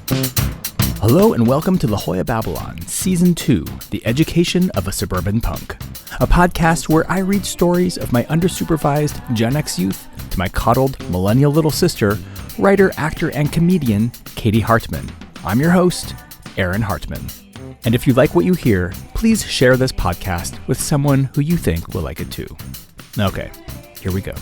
Hello and welcome to La Jolla Babylon, Season 2, The Education of a Suburban Punk, a podcast where I read stories of my undersupervised Gen X youth to my coddled millennial little sister, writer, actor, and comedian, Katie Hartman. I'm your host, Aaron Hartman. And if you like what you hear, please share this podcast with someone who you think will like it too. Okay, here we go.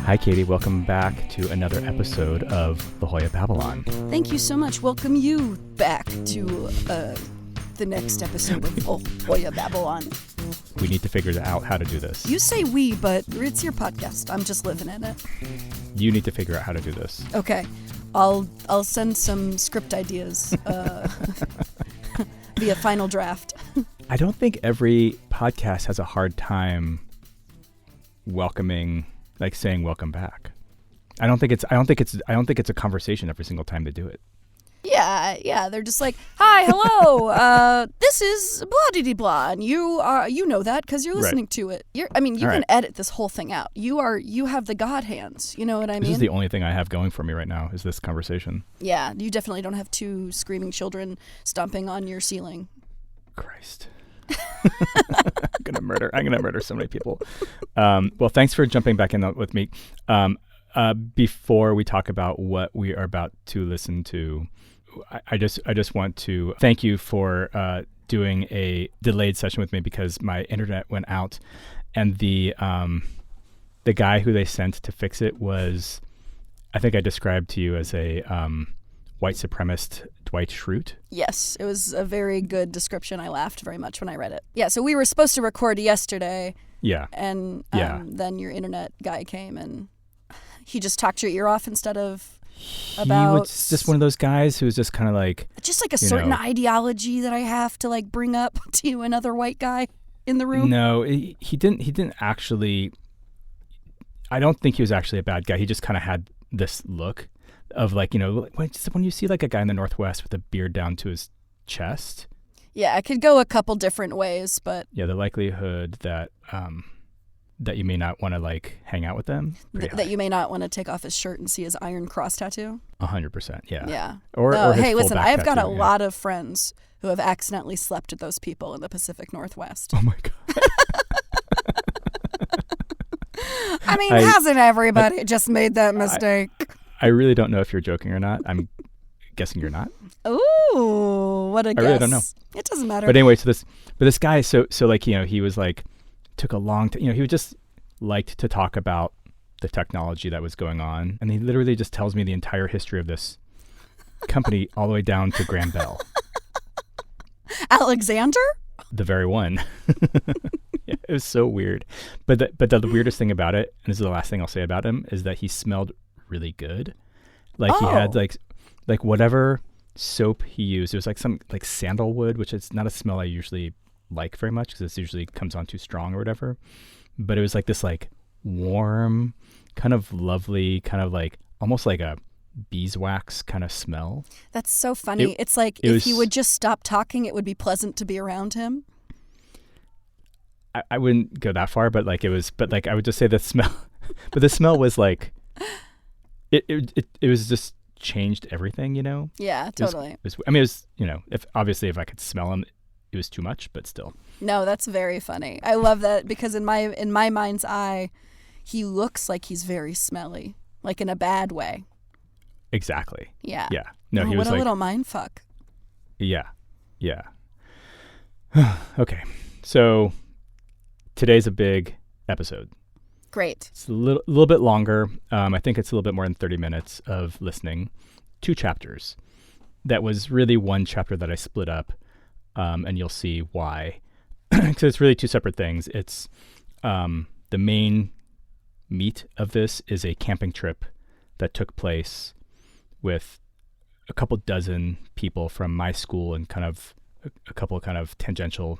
Hi, Katie. Welcome back to another episode of La Jolla Babylon. Thank you so much. Welcome you back to the next episode of La Jolla Babylon. We need to figure out how to do this. You say we, but it's your podcast. I'm just living in it. You need to figure out how to do this. Okay. I'll send some script ideas via final draft. I don't think every podcast has a hard time saying welcome back. I don't think it's a conversation every single time they do it. Yeah. They're just like, hi, hello. This is blah de blah, and you know that because you're listening to it. You can edit this whole thing out. You have the God hands. You know what I mean? This is the only thing I have going for me right now is this conversation. Yeah, you definitely don't have two screaming children stomping on your ceiling. Christ. I'm gonna murder so many people. Well, thanks for jumping back in with me. Before we talk about what we are about to listen to, I just want to thank you for doing a delayed session with me because my internet went out, and the guy who they sent to fix it was, I think I described to you as a white supremacist Dwight Schrute. Yes, it was a very good description. I laughed very much when I read it. Yeah, so we were supposed to record yesterday. Yeah. And then your internet guy came and he just talked your ear off instead of about... He was just one of those guys who was just kind of like... Just like a certain ideology that I have to like bring up to another white guy in the room. No, he didn't actually... I don't think he was actually a bad guy. He just kind of had this look of like, when you see like a guy in the Northwest with a beard down to his chest. Yeah, it could go a couple different ways, but... Yeah, the likelihood that that you may not want to like hang out with them. That you may not want to take off his shirt and see his Iron Cross tattoo. 100%, yeah. Yeah. Or hey, listen, I've got a lot of friends who have accidentally slept with those people in the Pacific Northwest. Oh my God. I mean, hasn't everybody just made that mistake? I really don't know if you're joking or not. I'm guessing you're not. Ooh, what a guess. I really don't know. It doesn't matter. But anyway, this guy, so like, he was like, took a long time, he would just liked to talk about the technology that was going on. And he literally just tells me the entire history of this company all the way down to Graham Bell. Alexander? The very one. Yeah, it was so weird. But the weirdest thing about it, and this is the last thing I'll say about him, is that he smelled really good. Like he had like whatever soap he used, it was like some like sandalwood, which is not a smell I usually like very much because it usually comes on too strong or whatever, but it was like this like warm kind of lovely kind of like almost like a beeswax kind of smell. That's so funny. It's like if he would just stop talking, it would be pleasant to be around him. I wouldn't go that far, but I would just say the smell but the smell was like it was just changed everything, Yeah, totally. It was if I could smell him, it was too much, but still. No, that's very funny. I love that because in my mind's eye, he looks like he's very smelly, like in a bad way. Exactly. Yeah. Yeah. No, he was what a like, little mind fuck. Yeah. Yeah. Okay. So today's a big episode. Great. It's a little bit longer. I think it's a little bit more than 30 minutes of listening. 2 chapters. That was really one chapter that I split up, and you'll see why. So it's really 2 separate things. It's the main meat of this is a camping trip that took place with a couple dozen people from my school and kind of a couple kind of tangential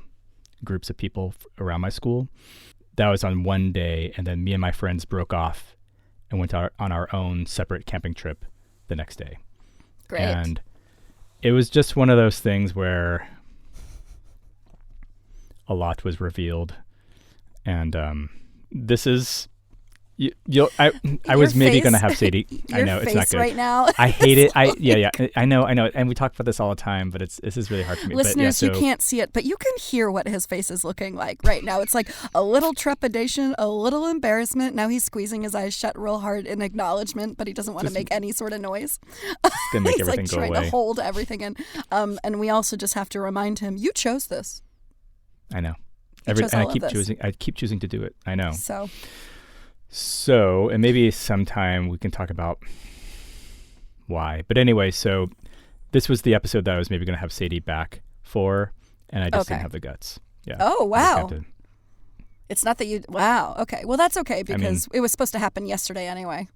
groups of people around my school. That was on one day, and then me and my friends broke off and went on our own separate camping trip the next day. Great. And it was just one of those things where a lot was revealed. And this is... I was maybe going to have Sadie. I know it's not good right now. I hate it. I know. And we talk about this all the time, but this is really hard for me. Listeners, you can't see it, but you can hear what his face is looking like right now. It's like a little trepidation, a little embarrassment. Now he's squeezing his eyes shut real hard in acknowledgement, but he doesn't want to make any sort of noise. To make he's everything like go trying away. to hold everything in. And we also just have to remind him, you chose this. I know. I keep choosing to do it. I know. So, and maybe sometime we can talk about why. But anyway, so this was the episode that I was maybe going to have Sadie back for, and I just didn't have the guts. Yeah. Oh, wow. It's not that you... Wow. Okay. Well, that's okay because it was supposed to happen yesterday anyway.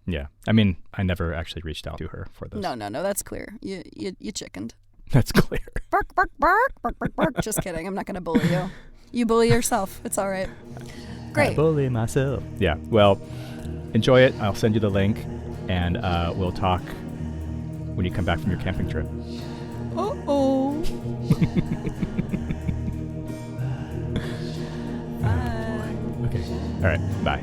Yeah. I mean, I never actually reached out to her for this. No. That's clear. You chickened. That's clear. Bark, bark, bark, bark, bark, bark. Just kidding. I'm not going to bully you. You bully yourself. It's all right. Great. I bully myself. Yeah. Well, enjoy it. I'll send you the link, and we'll talk when you come back from your camping trip. Uh-oh. Bye. Okay. All right. Bye.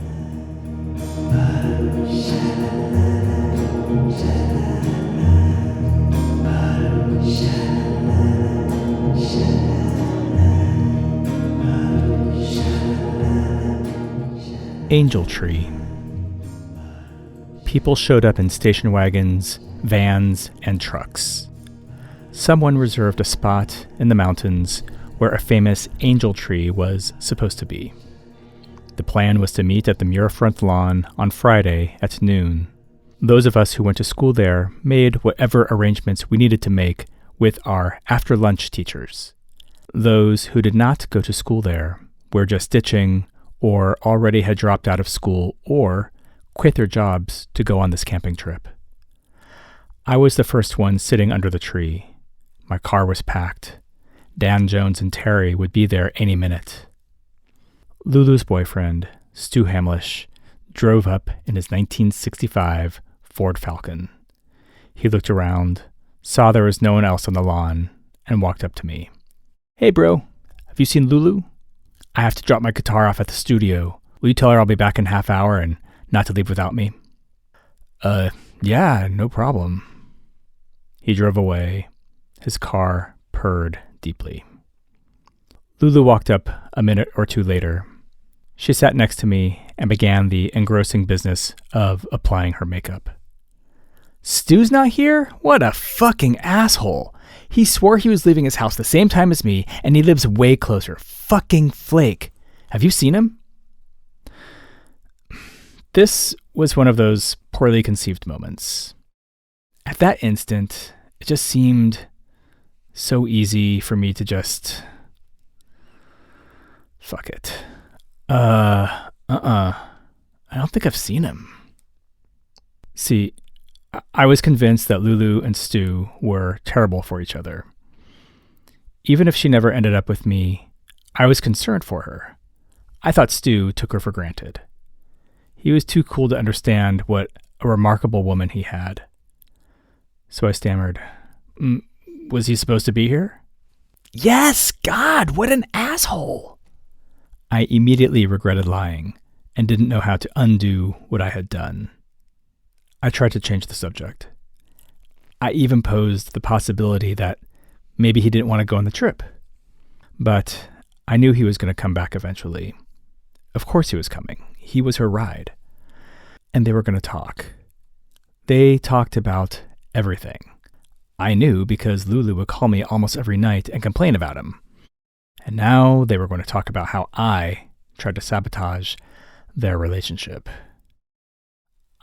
Angel Tree. People showed up in station wagons, vans, and trucks. Someone reserved a spot in the mountains where a famous angel tree was supposed to be. The plan was to meet at the Muirfront lawn on Friday at noon. Those of us who went to school there made whatever arrangements we needed to make with our after-lunch teachers. Those who did not go to school there were just ditching or already had dropped out of school or quit their jobs to go on this camping trip. I was the first one sitting under the tree. My car was packed. Dan Jones and Terry would be there any minute. Lulu's boyfriend, Stu Hamlish, drove up in his 1965 Ford Falcon. He looked around, saw there was no one else on the lawn, and walked up to me. "Hey bro, have you seen Lulu? I have to drop my guitar off at the studio. Will you tell her I'll be back in half hour and not to leave without me?" Yeah, no problem." He drove away. His car purred deeply. Lulu walked up a minute or two later. She sat next to me and began the engrossing business of applying her makeup. "Stu's not here? What a fucking asshole. He swore he was leaving his house the same time as me, and he lives way closer. Fucking flake. Have you seen him?" This was one of those poorly conceived moments. At that instant, it just seemed so easy for me to just... fuck it. I don't think I've seen him. See, I was convinced that Lulu and Stu were terrible for each other. Even if she never ended up with me, I was concerned for her. I thought Stu took her for granted. He was too cool to understand what a remarkable woman he had. So I stammered, "Was he supposed to be here?" "Yes, God, what an asshole!" I immediately regretted lying and didn't know how to undo what I had done. I tried to change the subject. I even posed the possibility that maybe he didn't want to go on the trip. But I knew he was going to come back eventually. Of course he was coming. He was her ride. And they were going to talk. They talked about everything. I knew because Lulu would call me almost every night and complain about him. And now they were going to talk about how I tried to sabotage their relationship.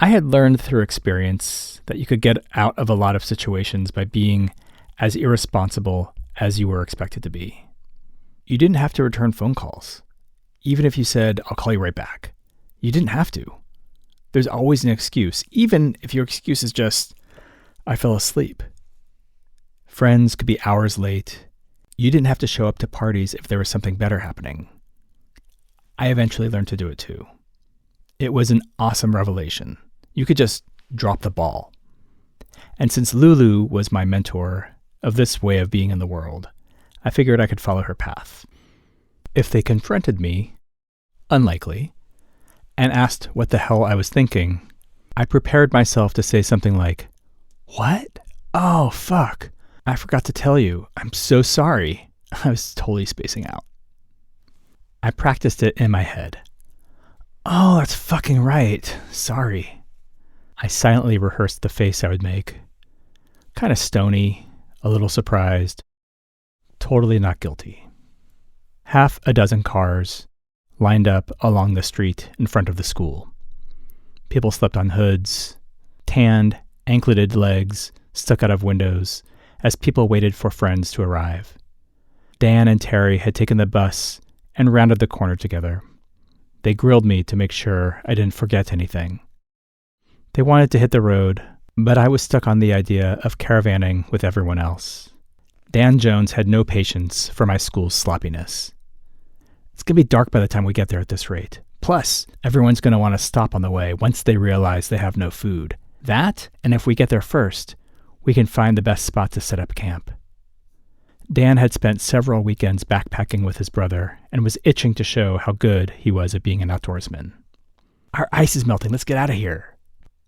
I had learned through experience that you could get out of a lot of situations by being as irresponsible as you were expected to be. You didn't have to return phone calls. Even if you said, "I'll call you right back." You didn't have to. There's always an excuse, even if your excuse is just, "I fell asleep." Friends could be hours late. You didn't have to show up to parties if there was something better happening. I eventually learned to do it too. It was an awesome revelation. You could just drop the ball. And since Lulu was my mentor of this way of being in the world, I figured I could follow her path. if they confronted me, unlikely, and asked what the hell I was thinking, I prepared myself to say something like, "What? Oh, fuck. I forgot to tell you. I'm so sorry." I was totally spacing out. I practiced it in my head. "Oh, that's fucking right. Sorry." I silently rehearsed the face I would make. Kind of stony, a little surprised, totally not guilty. Half a dozen cars lined up along the street in front of the school. People slept on hoods, tanned, ankleted legs stuck out of windows as people waited for friends to arrive. Dan and Terry had taken the bus and rounded the corner together. They grilled me to make sure I didn't forget anything. They wanted to hit the road, but I was stuck on the idea of caravanning with everyone else. Dan Jones had no patience for my school's sloppiness. "It's going to be dark by the time we get there at this rate. Plus, everyone's going to want to stop on the way once they realize they have no food. That, and if we get there first, we can find the best spot to set up camp." Dan had spent several weekends backpacking with his brother and was itching to show how good he was at being an outdoorsman. "Our ice is melting. Let's get out of here."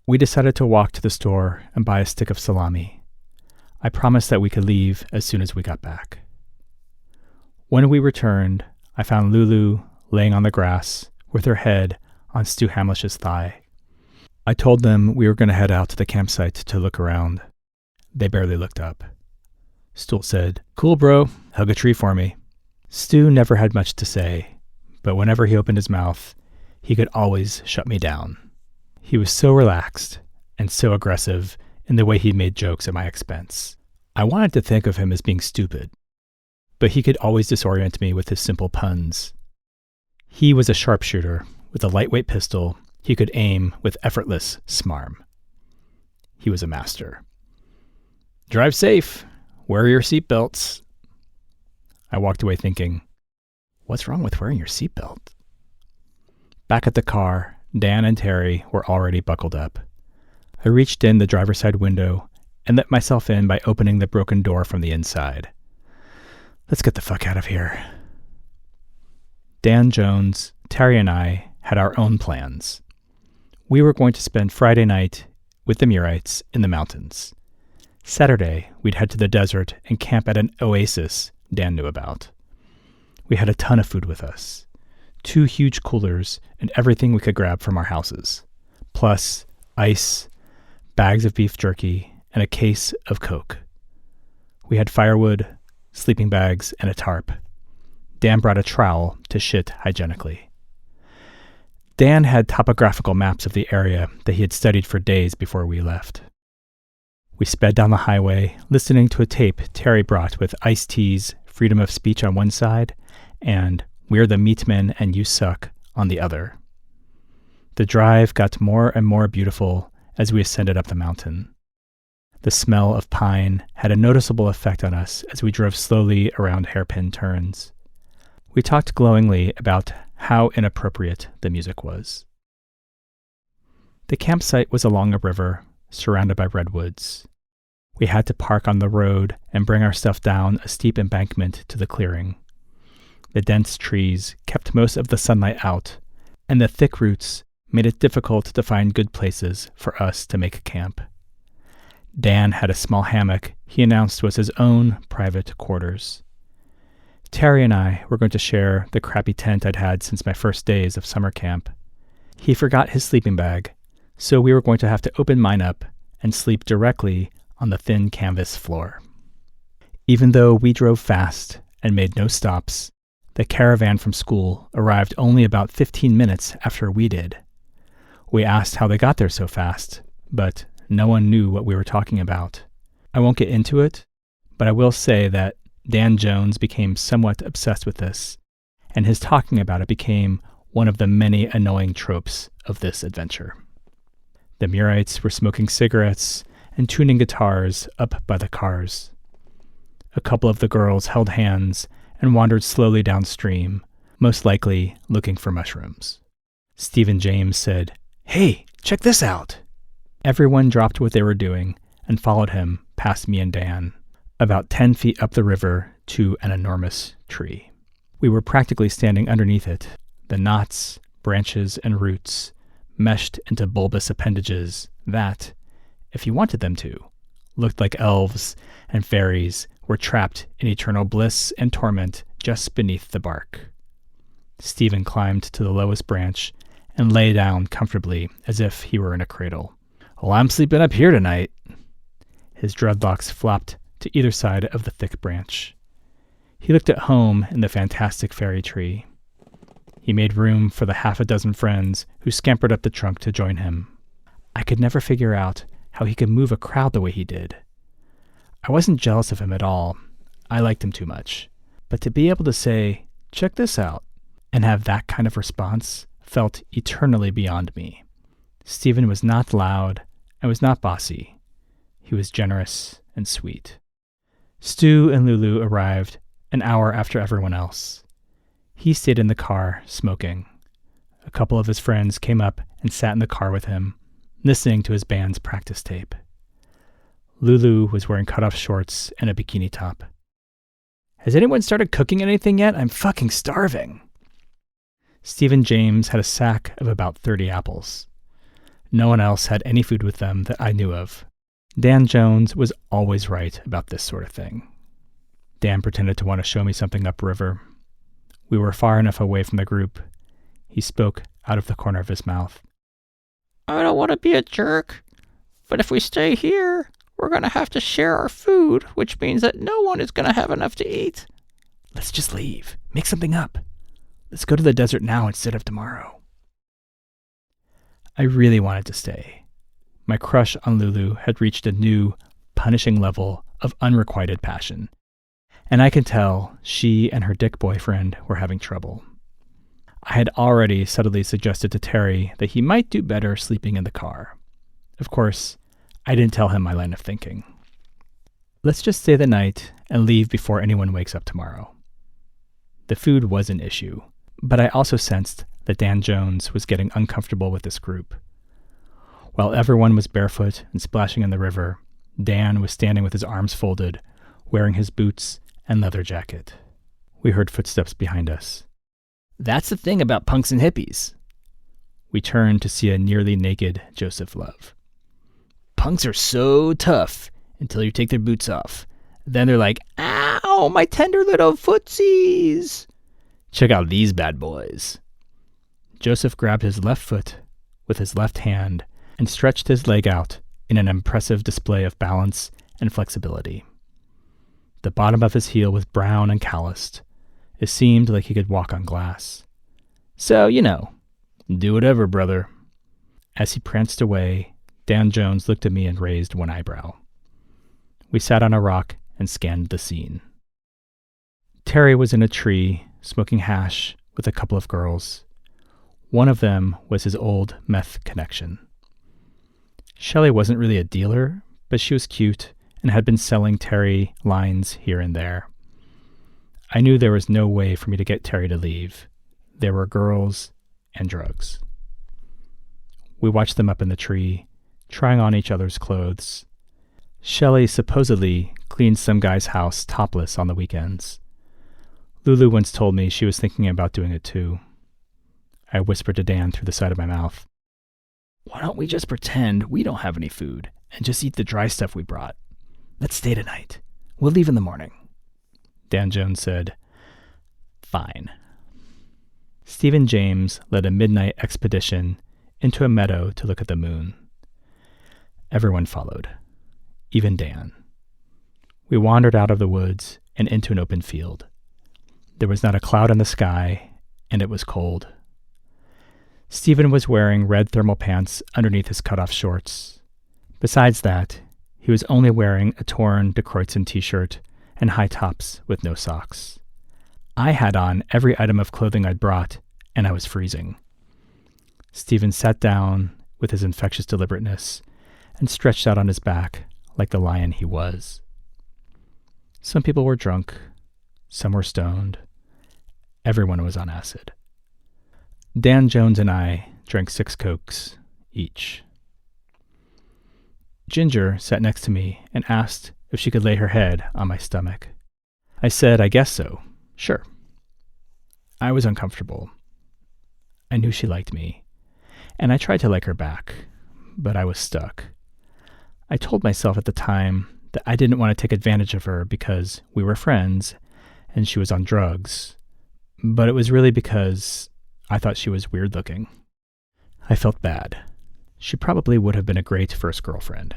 We decided to walk to the store and buy a stick of salami. I promised that we could leave as soon as we got back. When we returned, I found Lulu laying on the grass with her head on Stu Hamlish's thigh. I told them we were going to head out to the campsite to look around. They barely looked up. Stool said, "Cool, bro. Hug a tree for me." Stu never had much to say, but whenever he opened his mouth, he could always shut me down. He was so relaxed and so aggressive in the way he made jokes at my expense. I wanted to think of him as being stupid, but he could always disorient me with his simple puns. He was a sharpshooter with a lightweight pistol he could aim with effortless smarm. He was a master. "Drive safe. Wear your seatbelts." I walked away thinking, what's wrong with wearing your seatbelt? Back at the car, Dan and Terry were already buckled up. I reached in the driver's side window and let myself in by opening the broken door from the inside. Let's get the fuck out of here. Dan Jones, Terry, and I had our own plans. We were going to spend Friday night with the Murites in the mountains. Saturday, we'd head to the desert and camp at an oasis Dan knew about. We had a ton of food with us. 2 huge coolers and everything we could grab from our houses. Plus, ice, bags of beef jerky, and a case of Coke. We had firewood, sleeping bags, and a tarp. Dan brought a trowel to shit hygienically. Dan had topographical maps of the area that he had studied for days before we left. We sped down the highway, listening to a tape Terry brought with Ice-T's Freedom of Speech on one side and We're the Meatmen and You Suck on the other. The drive got more and more beautiful as we ascended up the mountain. The smell of pine had a noticeable effect on us as we drove slowly around hairpin turns. We talked glowingly about how inappropriate the music was. The campsite was along a river, surrounded by redwoods. We had to park on the road and bring our stuff down a steep embankment to the clearing. The dense trees kept most of the sunlight out, and the thick roots made it difficult to find good places for us to make camp. Dan had a small hammock he announced was his own private quarters. Terry and I were going to share the crappy tent I'd had since my first days of summer camp. He forgot his sleeping bag, so we were going to have to open mine up and sleep directly on the thin canvas floor. Even though we drove fast and made no stops, the caravan from school arrived only about 15 minutes after we did. We asked how they got there so fast, but no one knew what we were talking about. I won't get into it, but I will say that Dan Jones became somewhat obsessed with this, and his talking about it became one of the many annoying tropes of this adventure. The Murites were smoking cigarettes and tuning guitars up by the cars. A couple of the girls held hands and wandered slowly downstream, most likely looking for mushrooms. Stephen James said, "Hey, check this out!" Everyone dropped what they were doing and followed him past me and Dan, about 10 feet up the river to an enormous tree. We were practically standing underneath it, the knots, branches, and roots meshed into bulbous appendages that, if you wanted them to, looked like elves and fairies were trapped in eternal bliss and torment just beneath the bark. Stephen climbed to the lowest branch and lay down comfortably as if he were in a cradle. "Well, I'm sleeping up here tonight." His dreadlocks flopped to either side of the thick branch. He looked at home in the fantastic fairy tree. He made room for the half a dozen friends who scampered up the trunk to join him. I could never figure out how he could move a crowd the way he did. I wasn't jealous of him at all. I liked him too much. But to be able to say, "Check this out," and have that kind of response felt eternally beyond me. Stephen was not loud and was not bossy. He was generous and sweet. Stu and Lulu arrived an hour after everyone else. He stayed in the car, smoking. A couple of his friends came up and sat in the car with him, listening to his band's practice tape. Lulu was wearing cutoff shorts and a bikini top. "Has anyone started cooking anything yet? I'm fucking starving." Stephen James had a sack of about 30 apples. No one else had any food with them that I knew of. Dan Jones was always right about this sort of thing. Dan pretended to want to show me something upriver. We were far enough away from the group. He spoke out of the corner of his mouth. "I don't want to be a jerk, but if we stay here, we're going to have to share our food, which means that no one is going to have enough to eat." "Let's just leave. Make something up. Let's go to the desert now instead of tomorrow." I really wanted to stay. My crush on Lulu had reached a new, punishing level of unrequited passion, and I could tell she and her dick boyfriend were having trouble. I had already subtly suggested to Terry that he might do better sleeping in the car. Of course, I didn't tell him my line of thinking. Let's just stay the night and leave before anyone wakes up tomorrow. The food was an issue, but I also sensed that Dan Jones was getting uncomfortable with this group. While everyone was barefoot and splashing in the river, Dan was standing with his arms folded, wearing his boots and leather jacket. We heard footsteps behind us. "That's the thing about punks and hippies." We turned to see a nearly naked Joseph Love. "Punks are so tough until you take their boots off. Then they're like, 'Ow, my tender little footsies. Check out these bad boys.'" Joseph grabbed his left foot with his left hand and stretched his leg out in an impressive display of balance and flexibility. The bottom of his heel was brown and calloused. It seemed like he could walk on glass. "So, do whatever, brother." As he pranced away, Dan Jones looked at me and raised one eyebrow. We sat on a rock and scanned the scene. Terry was in a tree, smoking hash with a couple of girls. One of them was his old meth connection. Shelley wasn't really a dealer, but she was cute and had been selling Terry lines here and there. I knew there was no way for me to get Terry to leave. There were girls and drugs. We watched them up in the tree, trying on each other's clothes. Shelley supposedly cleaned some guy's house topless on the weekends. Lulu once told me she was thinking about doing it too. I whispered to Dan through the side of my mouth, "Why don't we just pretend we don't have any food and just eat the dry stuff we brought? Let's stay tonight. We'll leave in the morning." Dan Jones said, "Fine." Stephen James led a midnight expedition into a meadow to look at the moon. Everyone followed, even Dan. We wandered out of the woods and into an open field. There was not a cloud in the sky, and it was cold. Stephen was wearing red thermal pants underneath his cutoff shorts. Besides that, he was only wearing a torn De Kreutzen t-shirt and high tops with no socks. I had on every item of clothing I'd brought, and I was freezing. Stephen sat down with his infectious deliberateness and stretched out on his back like the lion he was. Some people were drunk, some were stoned. Everyone was on acid. Dan Jones and I drank 6 Cokes each. Ginger sat next to me and asked if she could lay her head on my stomach. I said, I guess so. Sure. I was uncomfortable. I knew she liked me, and I tried to like her back, but I was stuck. I told myself at the time that I didn't want to take advantage of her because we were friends and she was on drugs, but it was really because I thought she was weird looking. I felt bad. She probably would have been a great first girlfriend,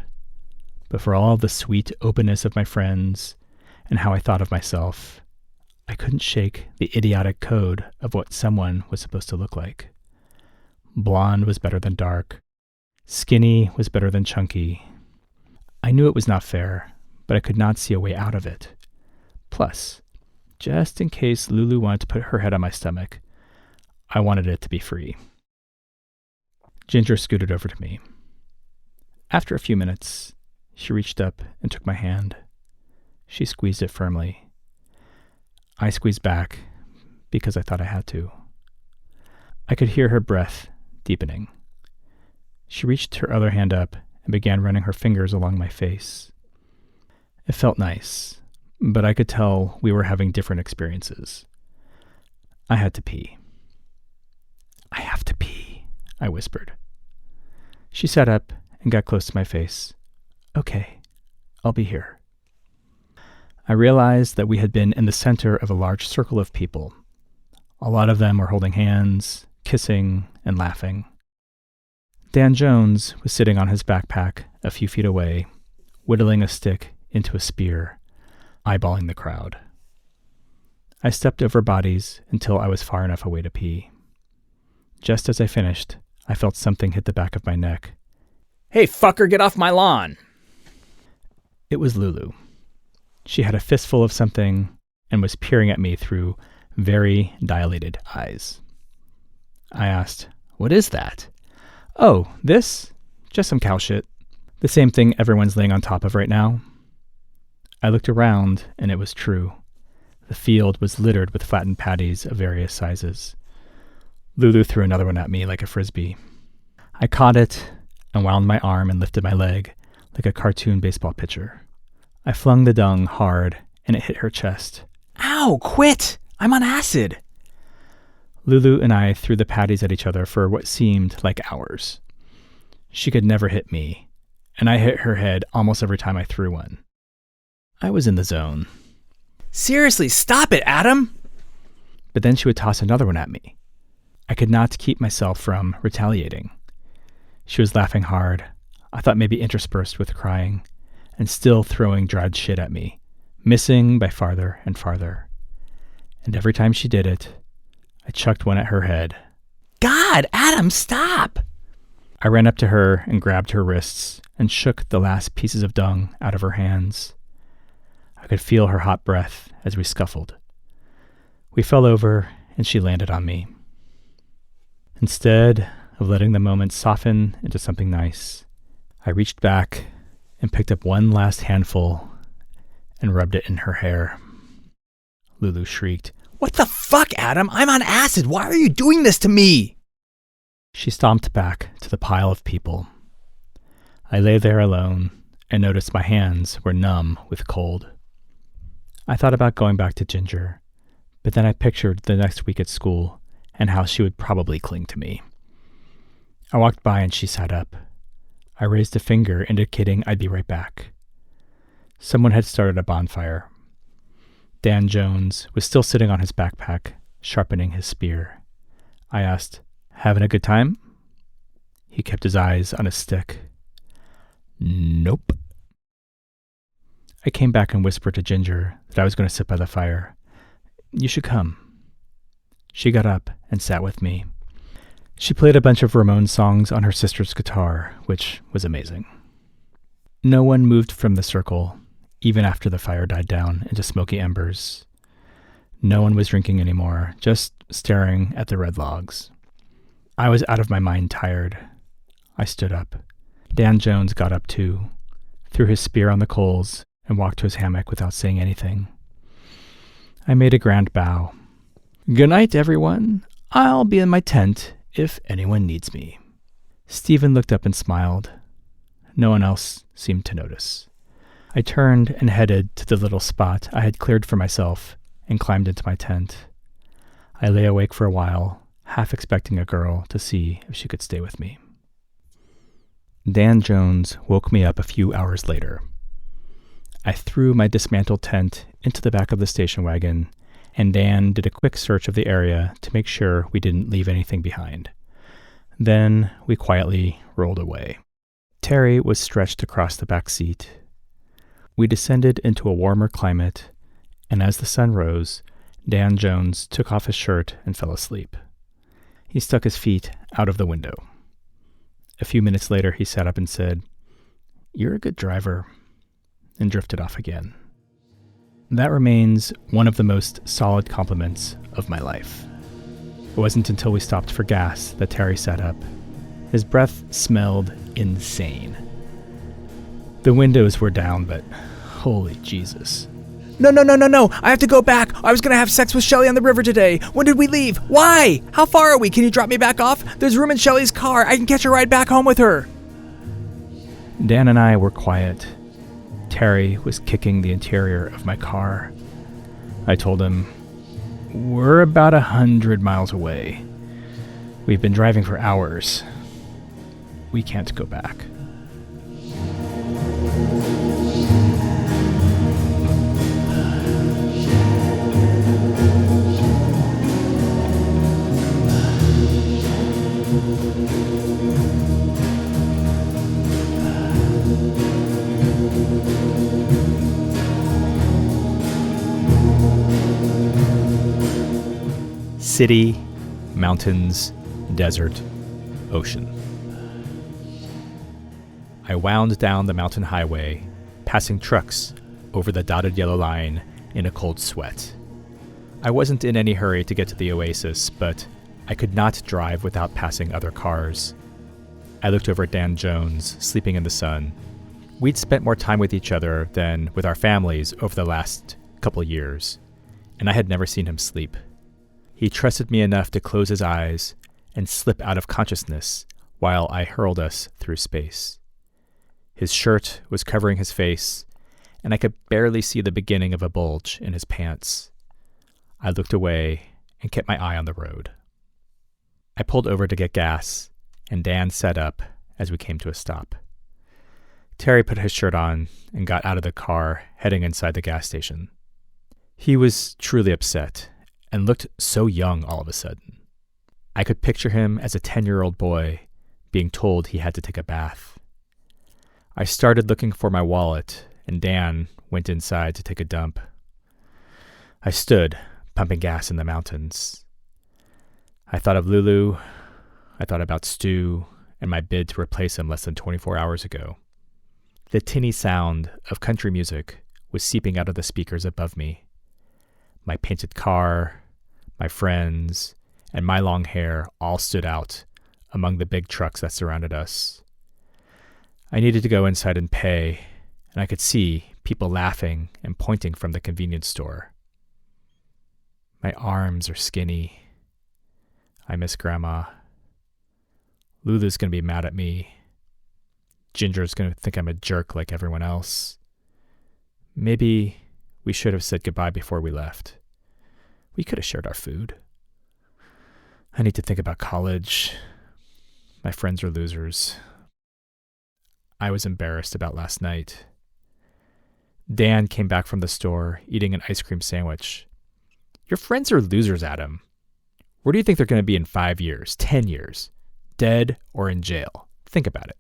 but for all the sweet openness of my friends and how I thought of myself, I couldn't shake the idiotic code of what someone was supposed to look like. Blonde was better than dark. Skinny was better than chunky. I knew it was not fair, but I could not see a way out of it. Plus, just in case Lulu wanted to put her head on my stomach, I wanted it to be free. Ginger scooted over to me. After a few minutes, she reached up and took my hand. She squeezed it firmly. I squeezed back because I thought I had to. I could hear her breath deepening. She reached her other hand up and began running her fingers along my face. It felt nice, but I could tell we were having different experiences. I had to pee. I have to pee, I whispered. She sat up and got close to my face. Okay, I'll be here. I realized that we had been in the center of a large circle of people. A lot of them were holding hands, kissing, and laughing. Dan Jones was sitting on his backpack a few feet away, whittling a stick into a spear, eyeballing the crowd. I stepped over bodies until I was far enough away to pee. Just as I finished, I felt something hit the back of my neck. Hey, fucker, get off my lawn! It was Lulu. She had a fistful of something and was peering at me through very dilated eyes. I asked, "What is that?" "Oh, this? Just some cow shit. The same thing everyone's laying on top of right now." I looked around, and it was true. The field was littered with flattened patties of various sizes. Lulu threw another one at me like a frisbee. I caught it and wound my arm and lifted my leg like a cartoon baseball pitcher. I flung the dung hard, and it hit her chest. Ow, quit! I'm on acid! Lulu and I threw the patties at each other for what seemed like hours. She could never hit me, and I hit her head almost every time I threw one. I was in the zone. Seriously, stop it, Adam! But then she would toss another one at me. I could not keep myself from retaliating. She was laughing hard, I thought maybe interspersed with crying, and still throwing dried shit at me, missing by farther and farther. And every time she did it, I chucked one at her head. God, Adam, stop! I ran up to her and grabbed her wrists and shook the last pieces of dung out of her hands. I could feel her hot breath as we scuffled. We fell over and she landed on me. Instead of letting the moment soften into something nice, I reached back and picked up one last handful and rubbed it in her hair. Lulu shrieked. What the fuck, Adam? I'm on acid. Why are you doing this to me? She stomped back to the pile of people. I lay there alone and noticed my hands were numb with cold. I thought about going back to Ginger, but then I pictured the next week at school and how she would probably cling to me. I walked by and she sat up. I raised a finger indicating I'd be right back. Someone had started a bonfire. Dan Jones was still sitting on his backpack, sharpening his spear. I asked, "Having a good time?" He kept his eyes on his stick. "Nope." I came back and whispered to Ginger that I was going to sit by the fire. "You should come." She got up and sat with me. She played a bunch of Ramones songs on her sister's guitar, which was amazing. No one moved from the circle, even after the fire died down into smoky embers. No one was drinking anymore, just staring at the red logs. I was out of my mind tired. I stood up. Dan Jones got up too, threw his spear on the coals, and walked to his hammock without saying anything. I made a grand bow. "Good night, everyone. I'll be in my tent if anyone needs me." Stephen looked up and smiled. No one else seemed to notice. I turned and headed to the little spot I had cleared for myself and climbed into my tent. I lay awake for a while, half expecting a girl to see if she could stay with me. Dan Jones woke me up a few hours later. I threw my dismantled tent into the back of the station wagon, and Dan did a quick search of the area to make sure we didn't leave anything behind. Then we quietly rolled away. Terry was stretched across the back seat. We descended into a warmer climate, and as the sun rose, Dan Jones took off his shirt and fell asleep. He stuck his feet out of the window. A few minutes later, he sat up and said, "You're a good driver," and drifted off again. That remains one of the most solid compliments of my life. It wasn't until we stopped for gas that Terry sat up. His breath smelled insane. The windows were down, but holy Jesus. No. I have to go back. I was going to have sex with Shelly on the river today. When did we leave? Why? How far are we? Can you drop me back off? There's room in Shelly's car. I can catch a ride back home with her. Dan and I were quiet. Terry was kicking the interior of my car. I told him, "We're about 100 miles away. We've been driving for hours. We can't go back." City, mountains, desert, ocean. I wound down the mountain highway, passing trucks over the dotted yellow line in a cold sweat. I wasn't in any hurry to get to the oasis, but I could not drive without passing other cars. I looked over at Dan Jones, sleeping in the sun. We'd spent more time with each other than with our families over the last couple years, and I had never seen him sleep. He trusted me enough to close his eyes and slip out of consciousness while I hurled us through space. His shirt was covering his face, and I could barely see the beginning of a bulge in his pants. I looked away and kept my eye on the road. I pulled over to get gas, and Dan sat up as we came to a stop. Terry put his shirt on and got out of the car, heading inside the gas station. He was truly upset and looked so young all of a sudden. I could picture him as a 10-year-old boy being told he had to take a bath. I started looking for my wallet, and Dan went inside to take a dump. I stood, pumping gas in the mountains. I thought of Lulu. I thought about Stu and my bid to replace him less than 24 hours ago. The tinny sound of country music was seeping out of the speakers above me. My painted car, my friends, and my long hair all stood out among the big trucks that surrounded us. I needed to go inside and pay, and I could see people laughing and pointing from the convenience store. My arms are skinny. I miss Grandma. Lulu's going to be mad at me. Ginger's going to think I'm a jerk like everyone else. Maybe we should have said goodbye before we left. We could have shared our food. I need to think about college. My friends are losers. I was embarrassed about last night. Dan came back from the store eating an ice cream sandwich. Your friends are losers, Adam. Where do you think they're going to be in 5 years, 10 years? Dead or in jail? Think about it.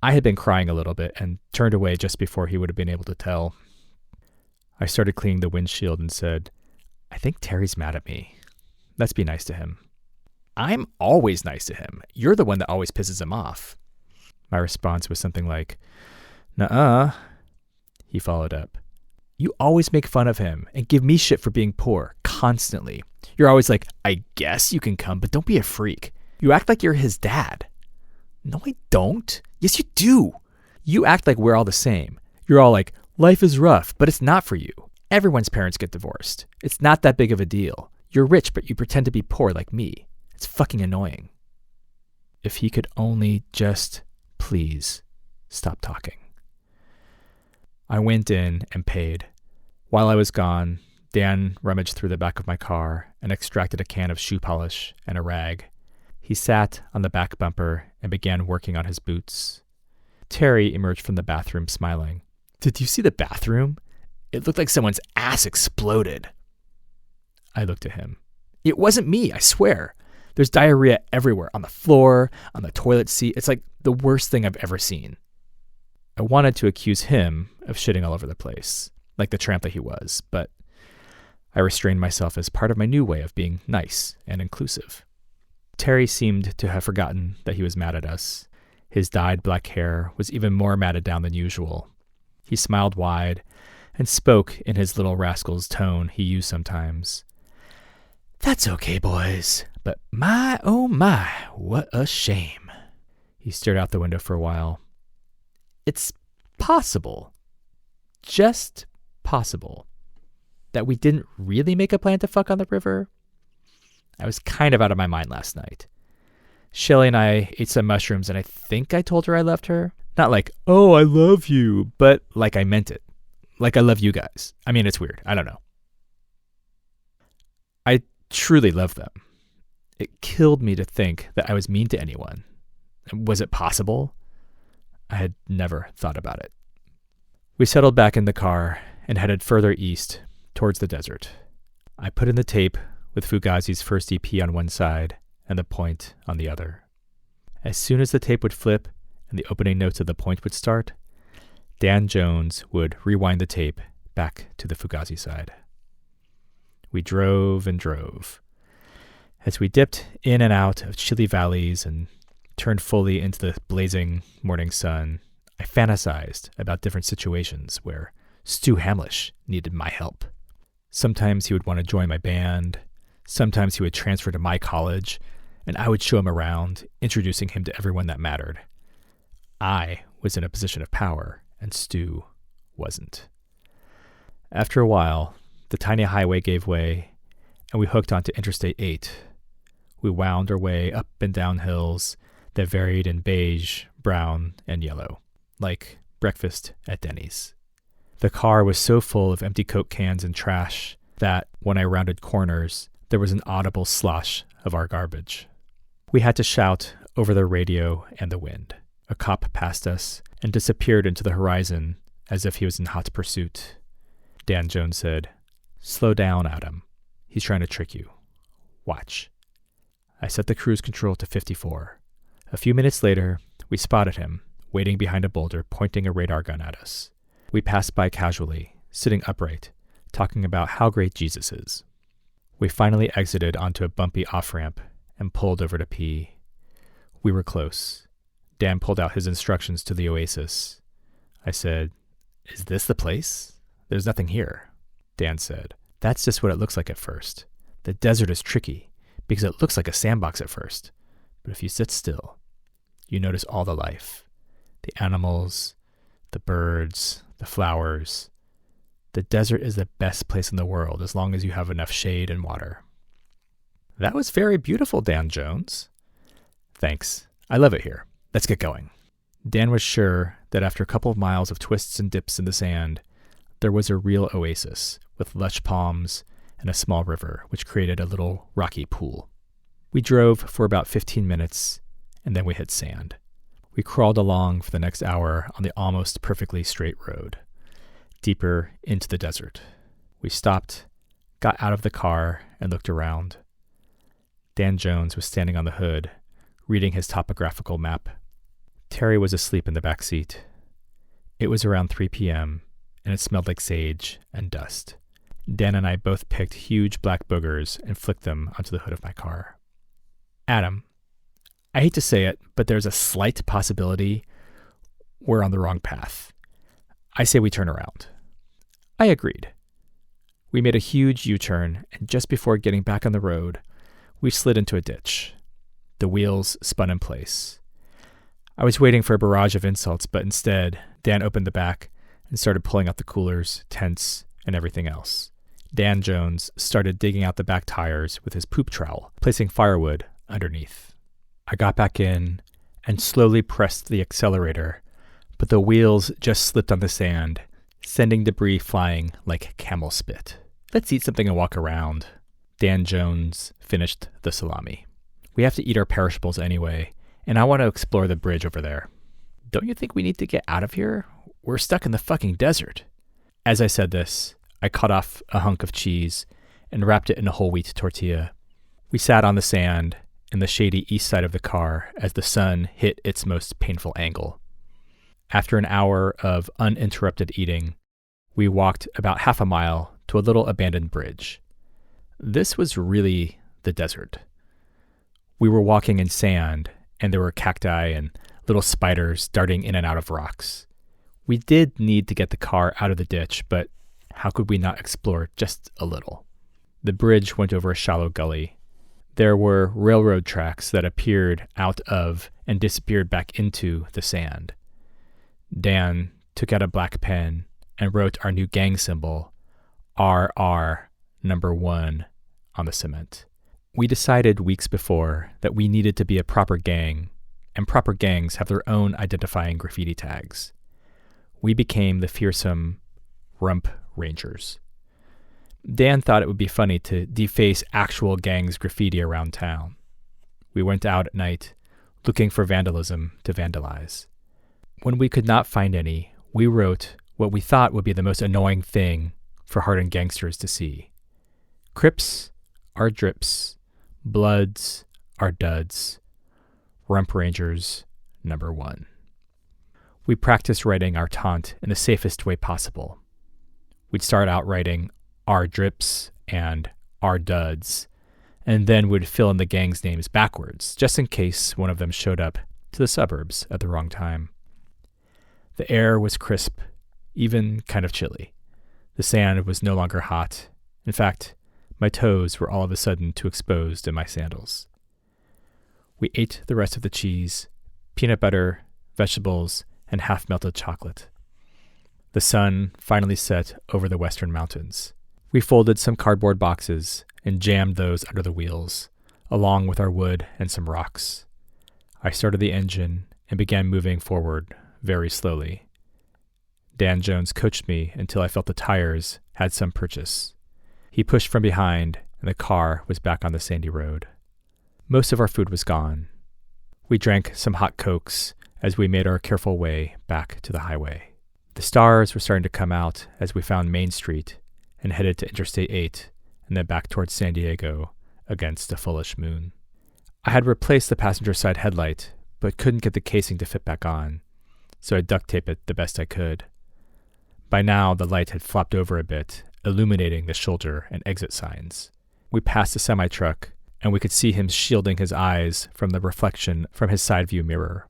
I had been crying a little bit and turned away just before he would have been able to tell. I started cleaning the windshield and said, I think Terry's mad at me. Let's be nice to him. I'm always nice to him. You're the one that always pisses him off. My response was something like, Nuh-uh. He followed up. You always make fun of him and give me shit for being poor, constantly. You're always like, I guess you can come, but don't be a freak. You act like you're his dad. No, I don't. Yes, you do. You act like we're all the same. You're all like, life is rough, but it's not for you. Everyone's parents get divorced. It's not that big of a deal. You're rich, but you pretend to be poor like me. It's fucking annoying. If he could only just, please, stop talking. I went in and paid. While I was gone, Dan rummaged through the back of my car and extracted a can of shoe polish and a rag. He sat on the back bumper and began working on his boots. Terry emerged from the bathroom smiling. "Did you see the bathroom? It looked like someone's ass exploded." I looked at him. "It wasn't me, I swear. There's diarrhea everywhere, on the floor, on the toilet seat. It's like the worst thing I've ever seen." I wanted to accuse him of shitting all over the place, like the tramp that he was, but I restrained myself as part of my new way of being nice and inclusive. Terry seemed to have forgotten that he was mad at us. His dyed black hair was even more matted down than usual. He smiled wide and spoke in his little rascal's tone he used sometimes. "That's okay, boys, but my, oh my, what a shame." He stared out the window for a while. "It's possible, just possible, that we didn't really make a plan to fuck on the river. I was kind of out of my mind last night. Shelly and I ate some mushrooms, and I think I told her I loved her. Not like, oh, I love you, but like I meant it. Like I love you guys. I mean, it's weird. I don't know. I truly love them. It killed me to think that I was mean to anyone. Was it possible? I had never thought about it." We settled back in the car and headed further east towards the desert. I put in the tape with Fugazi's first EP on one side and the point on the other. As soon as the tape would flip and the opening notes of the point would start, Dan Jones would rewind the tape back to the Fugazi side. We drove and drove. As we dipped in and out of chilly valleys and turned fully into the blazing morning sun, I fantasized about different situations where Stu Hamlish needed my help. Sometimes he would want to join my band. Sometimes he would transfer to my college, and I would show him around, introducing him to everyone that mattered. I was in a position of power, and Stu wasn't. After a while, the tiny highway gave way, and we hooked onto Interstate 8. We wound our way up and down hills that varied in beige, brown, and yellow, like breakfast at Denny's. The car was so full of empty Coke cans and trash that when I rounded corners, there was an audible slosh of our garbage. We had to shout over the radio and the wind. A cop passed us and disappeared into the horizon as if he was in hot pursuit. Dan Jones said, "Slow down, Adam. He's trying to trick you. Watch." I set the cruise control to 54. A few minutes later, we spotted him, waiting behind a boulder, pointing a radar gun at us. We passed by casually, sitting upright, talking about how great Jesus is. We finally exited onto a bumpy off-ramp and pulled over to pee. We were close. Dan pulled out his instructions to the oasis. I said, "Is this the place? There's nothing here." Dan said, "That's just what it looks like at first. The desert is tricky because it looks like a sandbox at first. But if you sit still, you notice all the life. The animals, the birds, the flowers. The desert is the best place in the world as long as you have enough shade and water." "That was very beautiful, Dan Jones." "Thanks. I love it here. Let's get going." Dan was sure that after a couple of miles of twists and dips in the sand, there was a real oasis with lush palms and a small river, which created a little rocky pool. We drove for about 15 minutes, and then we hit sand. We crawled along for the next hour on the almost perfectly straight road, deeper into the desert. We stopped, got out of the car, and looked around. Dan Jones was standing on the hood, reading his topographical map. Terry was asleep in the back seat. It was around 3 p.m., and it smelled like sage and dust. Dan and I both picked huge black boogers and flicked them onto the hood of my car. "Adam, I hate to say it, but there's a slight possibility we're on the wrong path. I say we turn around." I agreed. We made a huge U-turn, and just before getting back on the road, we slid into a ditch. The wheels spun in place. I was waiting for a barrage of insults, but instead, Dan opened the back and started pulling out the coolers, tents, and everything else. Dan Jones started digging out the back tires with his poop trowel, placing firewood underneath. I got back in and slowly pressed the accelerator, but the wheels just slipped on the sand, sending debris flying like camel spit. Let's eat something and walk around. Dan Jones finished the salami. We have to eat our perishables anyway, and I want to explore the bridge over there. Don't you think we need to get out of here? We're stuck in the fucking desert. As I said this, I cut off a hunk of cheese and wrapped it in a whole wheat tortilla. We sat on the sand in the shady east side of the car as the sun hit its most painful angle. After an hour of uninterrupted eating, we walked about half a mile to a little abandoned bridge. This was really the desert. We were walking in sand, and there were cacti and little spiders darting in and out of rocks. We did need to get the car out of the ditch, but how could we not explore just a little? The bridge went over a shallow gully. There were railroad tracks that appeared out of and disappeared back into the sand. Dan took out a black pen and wrote our new gang symbol, RR number 1, on the cement. We decided weeks before that we needed to be a proper gang, and proper gangs have their own identifying graffiti tags. We became the fearsome Rump Rangers. Dan thought it would be funny to deface actual gangs' graffiti around town. We went out at night, looking for vandalism to vandalize. When we could not find any, we wrote what we thought would be the most annoying thing for hardened gangsters to see. Crips are drips, Bloods are duds, Rump Rangers number 1. We practiced writing our taunt in the safest way possible. We'd start out writing our drips and our duds, and then would fill in the gang's names backwards, just in case one of them showed up to the suburbs at the wrong time. The air was crisp, even kind of chilly. The sand was no longer hot. In fact, my toes were all of a sudden too exposed in my sandals. We ate the rest of the cheese, peanut butter, vegetables, and half-melted chocolate. The sun finally set over the western mountains. We folded some cardboard boxes and jammed those under the wheels, along with our wood and some rocks. I started the engine and began moving forward very slowly. Dan Jones coached me until I felt the tires had some purchase. He pushed from behind, and the car was back on the sandy road. Most of our food was gone. We drank some hot Cokes as we made our careful way back to the highway. The stars were starting to come out as we found Main Street and headed to Interstate 8 and then back towards San Diego against a fullish moon. I had replaced the passenger side headlight, but couldn't get the casing to fit back on, so I duct taped it the best I could. By now, the light had flopped over a bit, illuminating the shoulder and exit signs. We passed a semi-truck, and we could see him shielding his eyes from the reflection from his side view mirror.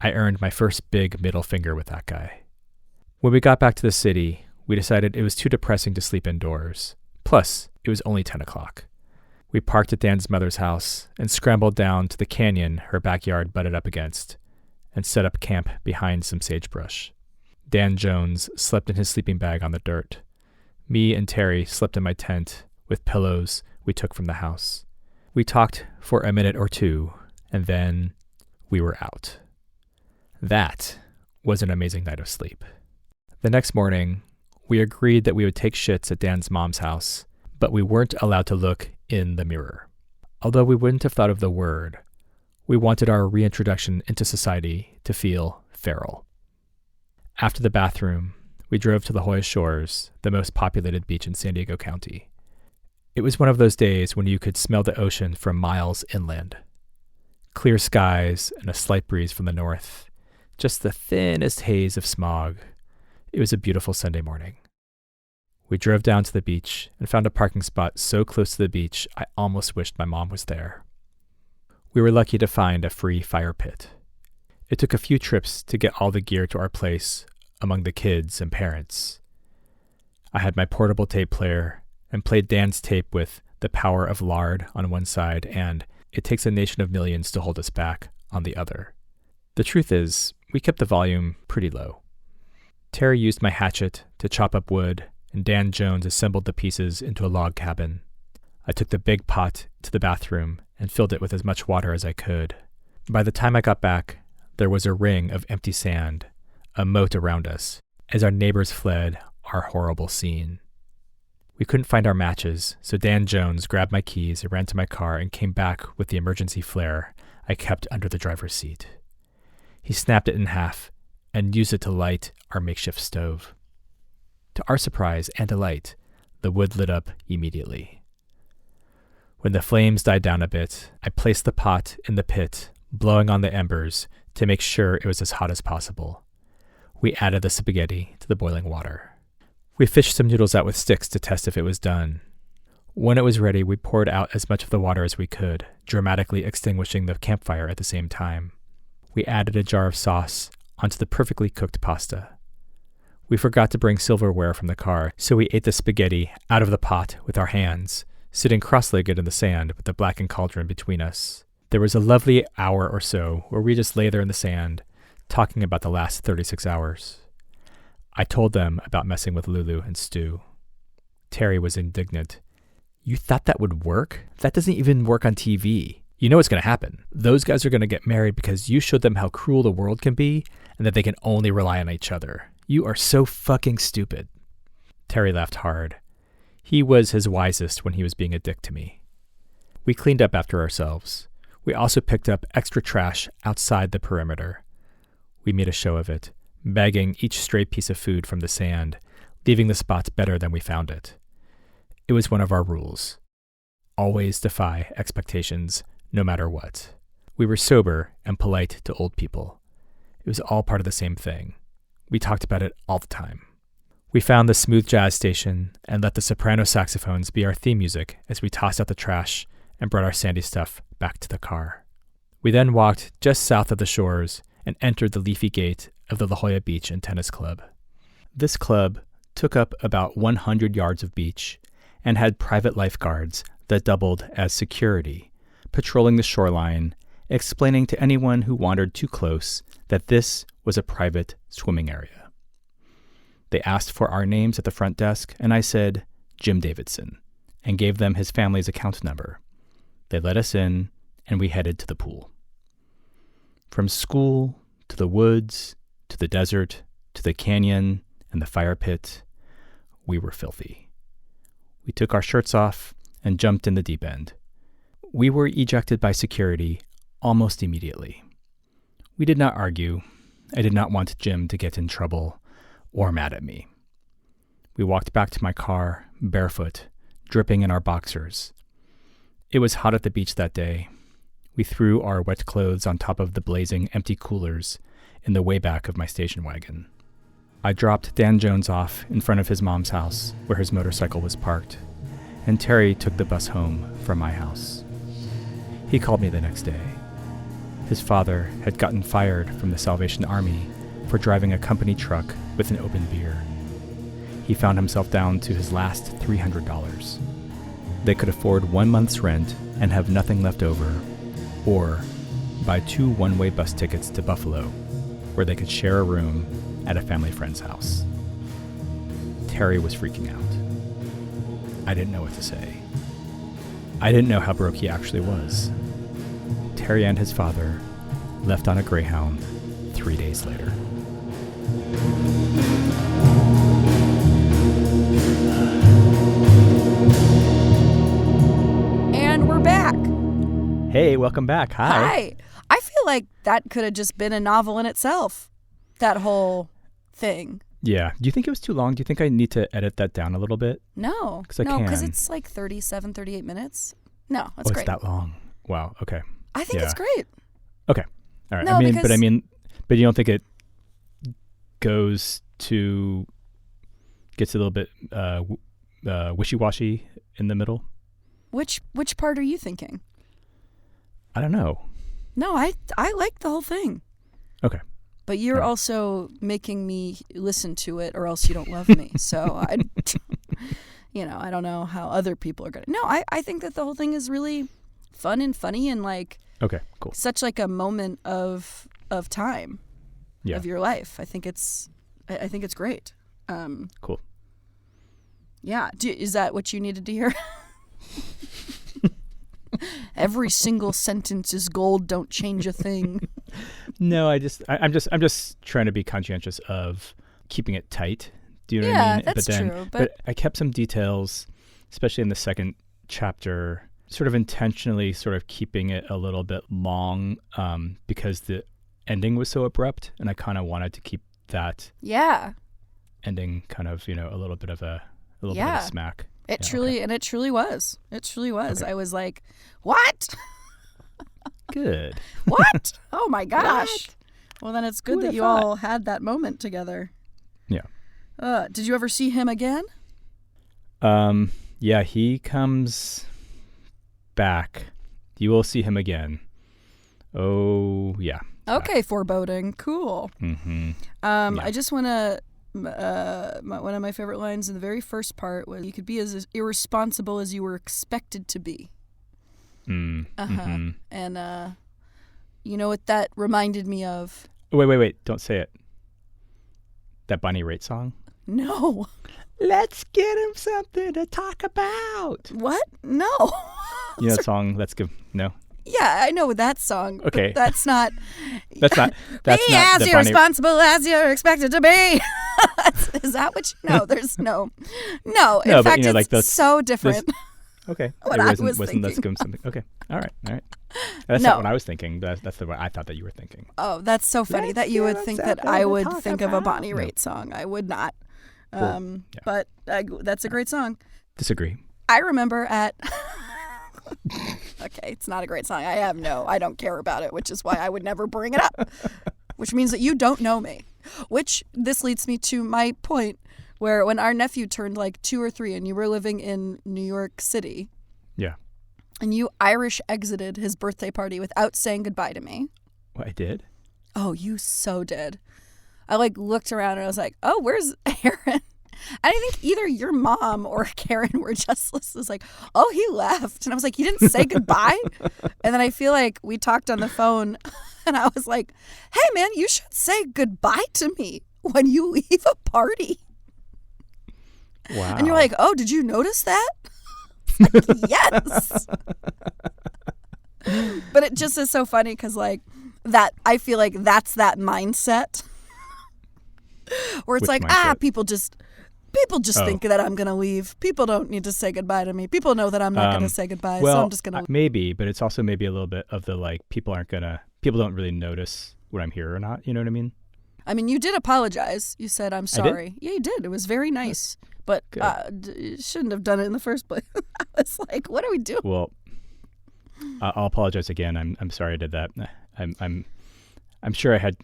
I earned my first big middle finger with that guy. When we got back to the city, we decided it was too depressing to sleep indoors. Plus, it was only 10 o'clock. We parked at Dan's mother's house and scrambled down to the canyon her backyard butted up against and set up camp behind some sagebrush. Dan Jones slept in his sleeping bag on the dirt. Me and Terry slept in my tent with pillows we took from the house. We talked for a minute or two, and then we were out. That was an amazing night of sleep. The next morning, we agreed that we would take shits at Dan's mom's house, but we weren't allowed to look in the mirror. Although we wouldn't have thought of the word, we wanted our reintroduction into society to feel feral. After the bathroom, we drove to La Jolla Shores, the most populated beach in San Diego County. It was one of those days when you could smell the ocean from miles inland. Clear skies and a slight breeze from the north, just the thinnest haze of smog. It was a beautiful Sunday morning. We drove down to the beach and found a parking spot so close to the beach I almost wished my mom was there. We were lucky to find a free fire pit. It took a few trips to get all the gear to our place among the kids and parents. I had my portable tape player and played Dan's tape with The Power of Lard on one side and It Takes a Nation of Millions to Hold Us Back on the other. The truth is, we kept the volume pretty low. Terry used my hatchet to chop up wood, and Dan Jones assembled the pieces into a log cabin. I took the big pot to the bathroom and filled it with as much water as I could. By the time I got back, there was a ring of empty sand, a moat around us, as our neighbors fled our horrible scene. We couldn't find our matches, so Dan Jones grabbed my keys and ran to my car and came back with the emergency flare I kept under the driver's seat. He snapped it in half and used it to light our makeshift stove. To our surprise and delight, the wood lit up immediately. When the flames died down a bit, I placed the pot in the pit, blowing on the embers to make sure it was as hot as possible. We added the spaghetti to the boiling water. We fished some noodles out with sticks to test if it was done. When it was ready, we poured out as much of the water as we could, dramatically extinguishing the campfire at the same time. We added a jar of sauce onto the perfectly cooked pasta. We forgot to bring silverware from the car, so we ate the spaghetti out of the pot with our hands, sitting cross-legged in the sand with the blackened cauldron between us. There was a lovely hour or so where we just lay there in the sand, talking about the last 36 hours. I told them about messing with Lulu and Stu. Terry was indignant. You thought that would work? That doesn't even work on TV. You know what's going to happen. Those guys are going to get married because you showed them how cruel the world can be and that they can only rely on each other. You are so fucking stupid. Terry laughed hard. He was his wisest when he was being a dick to me. We cleaned up after ourselves. We also picked up extra trash outside the perimeter. We made a show of it, bagging each stray piece of food from the sand, leaving the spots better than we found it. It was one of our rules. Always defy expectations, no matter what. We were sober and polite to old people. It was all part of the same thing. We talked about it all the time. We found the smooth jazz station and let the soprano saxophones be our theme music as we tossed out the trash and brought our sandy stuff back to the car. We then walked just south of the shores and entered the leafy gate of the La Jolla Beach and Tennis Club. This club took up about 100 yards of beach and had private lifeguards that doubled as security, patrolling the shoreline, explaining to anyone who wandered too close that this was a private swimming area. They asked for our names at the front desk, and I said, Jim Davidson, and gave them his family's account number. They let us in, and we headed to the pool. From school to the woods, to the desert, to the canyon and the fire pit, we were filthy. We took our shirts off and jumped in the deep end. We were ejected by security almost immediately. We did not argue. I did not want Jim to get in trouble or mad at me. We walked back to my car, barefoot, dripping in our boxers. It was hot at the beach that day. We threw our wet clothes on top of the blazing empty coolers in the way back of my station wagon. I dropped Dan Jones off in front of his mom's house where his motorcycle was parked, and Terry took the bus home from my house. He called me the next day. His father had gotten fired from the Salvation Army for driving a company truck with an open beer. He found himself down to his last $300. They could afford 1 month's rent and have nothing left over, or buy 2 one-way bus tickets to Buffalo, where they could share a room at a family friend's house. Terry was freaking out. I didn't know what to say. I didn't know how broke he actually was. Terry and his father left on a Greyhound 3 days later. And we're back. Hey, welcome back. Hi. I feel like that could have just been a novel in itself, that whole thing. Yeah. Do you think it was too long? Do you think I need to edit that down a little bit? No. 'Cause I no, because can. it's like 38 minutes. No, that's great. It's that long. Wow. Okay. I think Yeah. it's great. Okay. All right. No, but you don't think it gets a little bit wishy-washy in the middle? Which part are you thinking? I don't know. No, I like the whole thing. Okay. But you're Right. also making me listen to it, or else you don't love me. So I don't know how other people are gonna. No, I think that the whole thing is really fun and funny and like Okay. Cool. such like a moment of time Yeah. of your life. I think it's great. Cool. Yeah. Is that what you needed to hear? Every single sentence is gold. Don't change a thing. No, I'm just trying to be conscientious of keeping it tight Do you know what I mean? That's true. But I kept some details, especially in the second chapter, sort of intentionally sort of keeping it a little bit long because the ending was so abrupt, and I kind of wanted to keep that ending kind of, a little bit of a bit of a smack. It truly was. It truly was. Okay. I was like, what? Good. What? Oh my gosh. Well, then it's good that you all had that moment together. Yeah. Did you ever see him again? Yeah, he comes back. You will see him again. Oh, yeah. Okay, foreboding. Cool. Mm-hmm. I just want to... one of my favorite lines in the very first part was, you could be as irresponsible as you were expected to be. Mm-hmm. And you know what that reminded me of? Wait. Don't say it. That Bonnie Raitt song? No. Let's get him something to talk about. What? No. You know the song, Let's Give... No? Yeah, I know that song. Okay. That's not... That's not as irresponsible as you're expected to be. Is that what you... No, there's no... No, in fact, it's so different. Okay. What I was thinking. Let's give him something. Okay. All right. That's not what I was thinking. That's the one I thought that you were thinking. Oh, that's so funny that you would think that I would think of a Bonnie Raitt song. I would not. But that's a great song. Disagree. I remember at... Okay, it's not a great song. I don't care about it, which is why I would never bring it up. Which means that you don't know me. Which, this leads me to my point, where when our nephew turned like 2 or 3 and you were living in New York City. Yeah. And you Irish exited his birthday party without saying goodbye to me. What, I did? Oh, you so did. I looked around and I was like, oh, where's Aaron? And I think either your mom or Karen were just was like, oh, he left. And I was like, you didn't say goodbye? And then I feel like we talked on the phone and I was like, hey, man, you should say goodbye to me when you leave a party. Wow. And you're like, oh, did you notice that? Like, yes. But it just is so funny because that I feel like that's that mindset where it's people just think that I'm going to leave. People don't need to say goodbye to me. People know that I'm not going to say goodbye, so I'm just going to... Maybe, but it's also maybe a little bit of the, people don't really notice when I'm here or not. You know what I mean? I mean, you did apologize. You said, I'm sorry. Yeah, you did. It was very nice. But you shouldn't have done it in the first place. I was like, what are we doing? Well, I'll apologize again. I'm sorry I did that. I'm sure I had...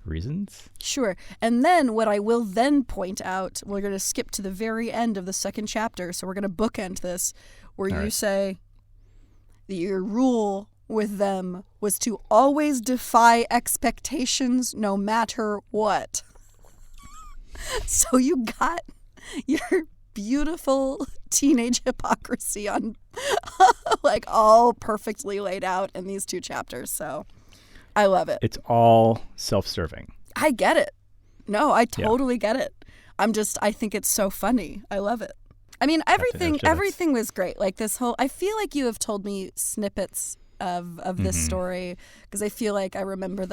reasons? Sure. And then what I will then point out, we're going to skip to the very end of the second chapter, so we're going to bookend this, where you say that your rule with them was to always defy expectations no matter what. So you got your beautiful teenage hypocrisy on all perfectly laid out in these 2 chapters, so... I love it. It's all self-serving. I get it. No, I totally get it. I think it's so funny. I love it. I mean, everything was great. This whole, I feel like you have told me snippets of this story because I feel like I remember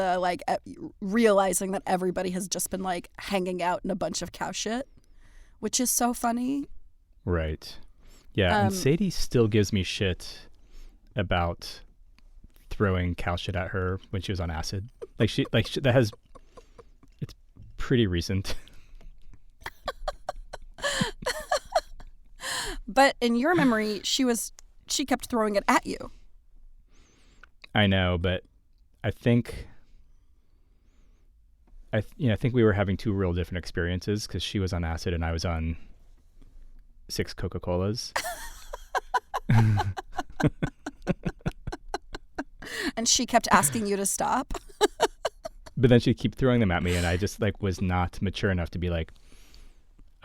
realizing that everybody has just been hanging out in a bunch of cow shit, which is so funny. Right. Yeah. And Sadie still gives me shit about throwing cow shit at her when she was on acid. It's pretty recent. But in your memory, she kept throwing it at you. I know, but I think we were having 2 real different experiences because she was on acid and I was on 6 Coca-Colas. And she kept asking you to stop. But then she'd keep throwing them at me, and I just was not mature enough to be like,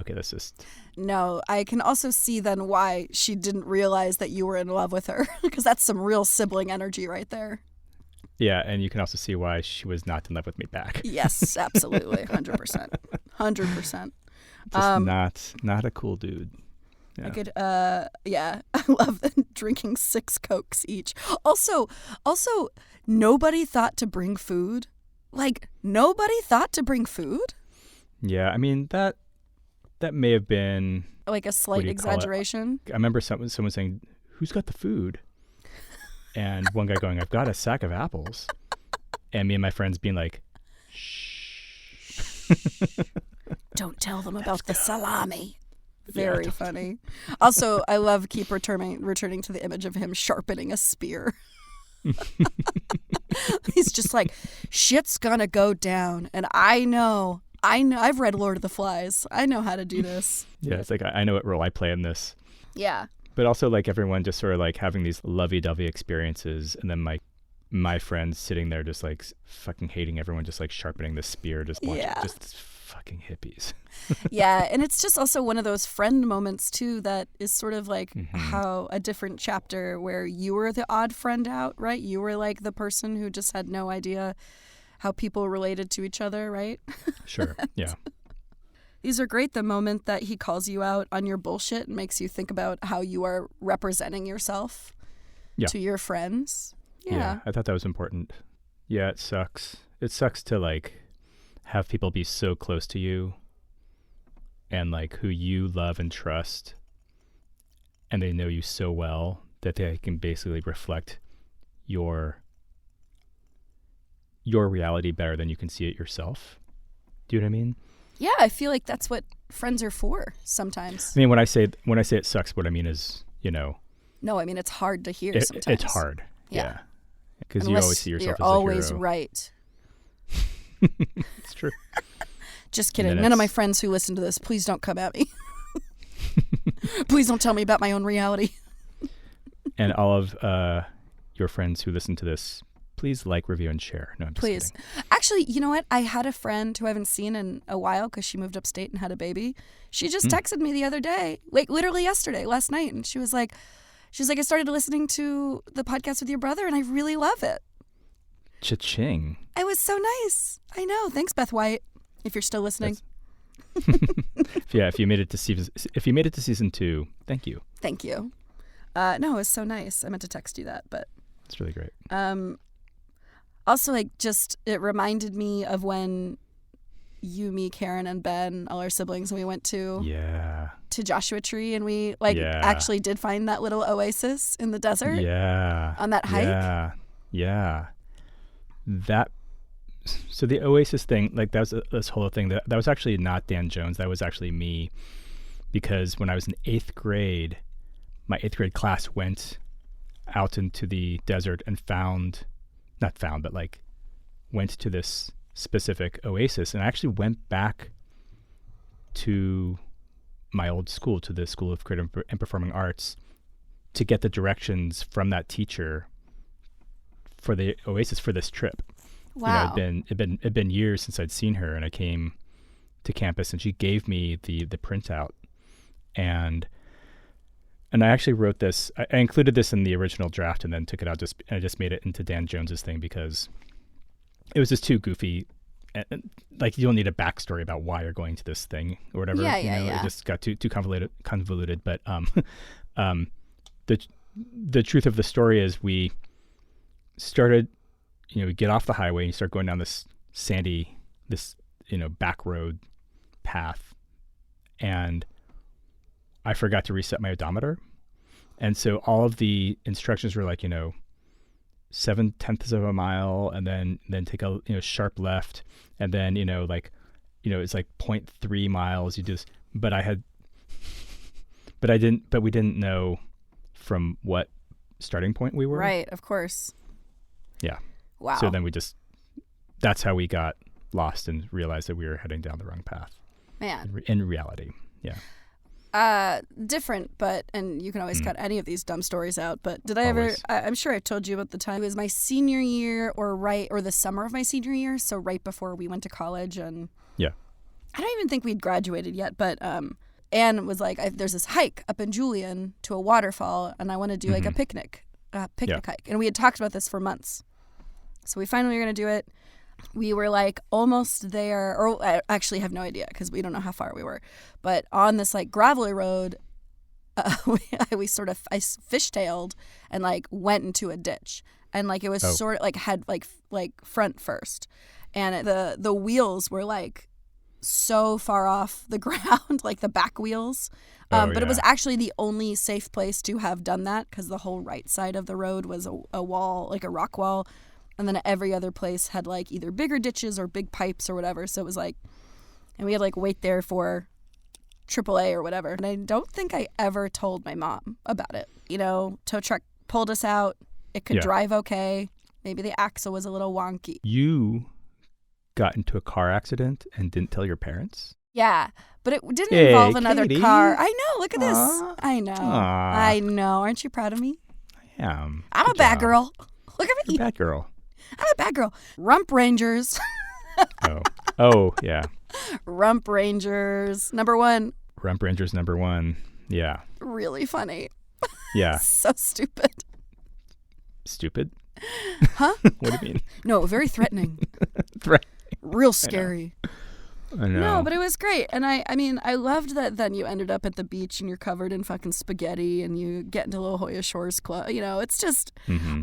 okay, let's just... No, I can also see then why she didn't realize that you were in love with her, because that's some real sibling energy right there. Yeah, and you can also see why she was not in love with me back. Yes, absolutely, 100%. 100%. Just not a cool dude. Yeah. I could, I love drinking 6 Cokes each. Also, nobody thought to bring food. Nobody thought to bring food? Yeah, I mean that may have been Like a what slight do you call it? exaggeration. I remember someone saying, "Who's got the food?" And one guy going, "I've got a sack of apples," and me and my friends being like, "Shh." Don't tell them about the salami. Very funny. Also, I love keep returning to the image of him sharpening a spear. He's just like, shit's gonna go down, and I know. I've read Lord of the Flies. I know how to do this. Yeah, it's like I know what role I play in this. Yeah. But also like everyone just sort of like having these lovey-dovey experiences, and then my friends sitting there just like fucking hating everyone, just like sharpening the spear, just watching just fucking hippies. Yeah, and it's just also one of those friend moments too that is sort of like how a different chapter where you were the odd friend out, right? You were like the person who just had no idea how people related to each other, right? Sure. Yeah. These are great. The moment that he calls you out on your bullshit and makes you think about how you are representing yourself to your friends. Yeah. I thought that was important. Yeah, it sucks. It sucks to like have people be so close to you and like who you love and trust, and they know you so well that they can basically reflect your reality better than you can see it yourself. Do you know what I mean? Yeah, I feel like that's what friends are for sometimes. I mean, when I say it sucks, what I mean is, No, I mean it's hard to hear sometimes. It's hard. Yeah. Because you Unless always see yourself you're as a always hero. right. It's true. Just kidding. None of my friends who listen to this, please don't come at me. Please don't tell me about my own reality. And all of your friends who listen to this, please like, review, and share. No, I'm just Please. kidding. Actually, you know what? I had a friend who I haven't seen in a while because she moved upstate and had a baby. She just texted me the other day, like literally yesterday, last night. And she was like, I started listening to the podcast with your brother and I really love it. Cha-ching. It was so nice. I know. Thanks, Beth White, if you're still listening. If you made it to season 2, thank you. Thank you. No, it was so nice. I meant to text you that, but It's really great. also, like, just it reminded me of when you, me, Karen, and Ben, all our siblings, and we went to Joshua Tree, and we actually did find that little oasis in the desert. Yeah. On that hike. Yeah. So the oasis thing, like that was this whole thing that was actually not Dan Jones. That was actually me, because when I was in 8th grade, my 8th grade class went out into the desert and went to this specific oasis, and I actually went back to my old school, to the School of Creative and Performing Arts, to get the directions from that teacher for the oasis for this trip. Wow. It'd been years since I'd seen her, and I came to campus and she gave me the printout, and I actually wrote this. I included this in the original draft and then took it out and I just made it into Dan Jones's thing because it was just too goofy. And, like, you don't need a backstory about why you're going to this thing or whatever. It just got too convoluted. But the truth of the story is we started, we get off the highway and you start going down this sandy, back road path, and I forgot to reset my odometer. And so all of the instructions were like, 0.7 of a mile, and then take a sharp left, and then it's like 0.3 miles. But we didn't know from what starting point we were. Right, of course. Yeah. Wow. So then that's how we got lost and realized that we were heading down the wrong path. Man. In reality. Yeah. Different, and you can always cut any of these dumb stories out, but did I Always. I'm sure I've told you about the time. It was my senior year or the summer of my senior year, so right before we went to college, and Yeah. I don't even think we'd graduated yet, but Anne was like, there's this hike up in Julian to a waterfall, and I want to do like a picnic hike, and we had talked about this for months, so we finally were going to do it. We were like almost there, or I actually have no idea because we don't know how far we were. But on this like gravelly road, I fishtailed and like went into a ditch, and like it was sort of like had like front first, and the wheels were like so far off the ground, like the back wheels. But it was actually the only safe place to have done that because the whole right side of the road was a wall, like a rock wall. And then every other place had like either bigger ditches or big pipes or whatever. So it was like, and we had like wait there for AAA or whatever. And I don't think I ever told my mom about it. You know, tow truck pulled us out. It could drive okay. Maybe the axle was a little wonky. You got into a car accident and didn't tell your parents? Yeah, but it didn't involve another Katie. car. I know. Look at this. I know. Aww. I know. Aren't you proud of me? I am. I'm a bad girl. Look at me. You're a bad girl. I'm a bad girl. Rump Rangers. Oh, yeah. Rump Rangers. Number 1. Rump Rangers '1. Yeah. Really funny. Yeah. So stupid. Stupid? Huh? What do you mean? No, very threatening. Real scary. I know. No, but it was great. And I mean, I loved that then you ended up at the beach and you're covered in fucking spaghetti and you get into La Jolla Shores Club. You know, it's just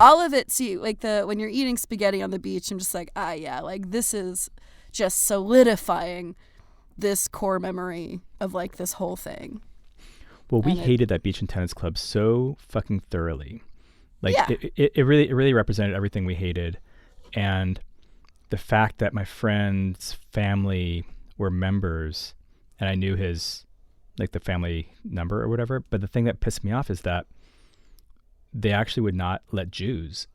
all of it. See, like when you're eating spaghetti on the beach, I'm just like, yeah, like this is just solidifying this core memory of like this whole thing. Well, we hated that beach and tennis club so fucking thoroughly. Like it really represented everything we hated. And the fact that my friend's family were members and I knew his, like the family number or whatever. But the thing that pissed me off is that they actually would not let Jews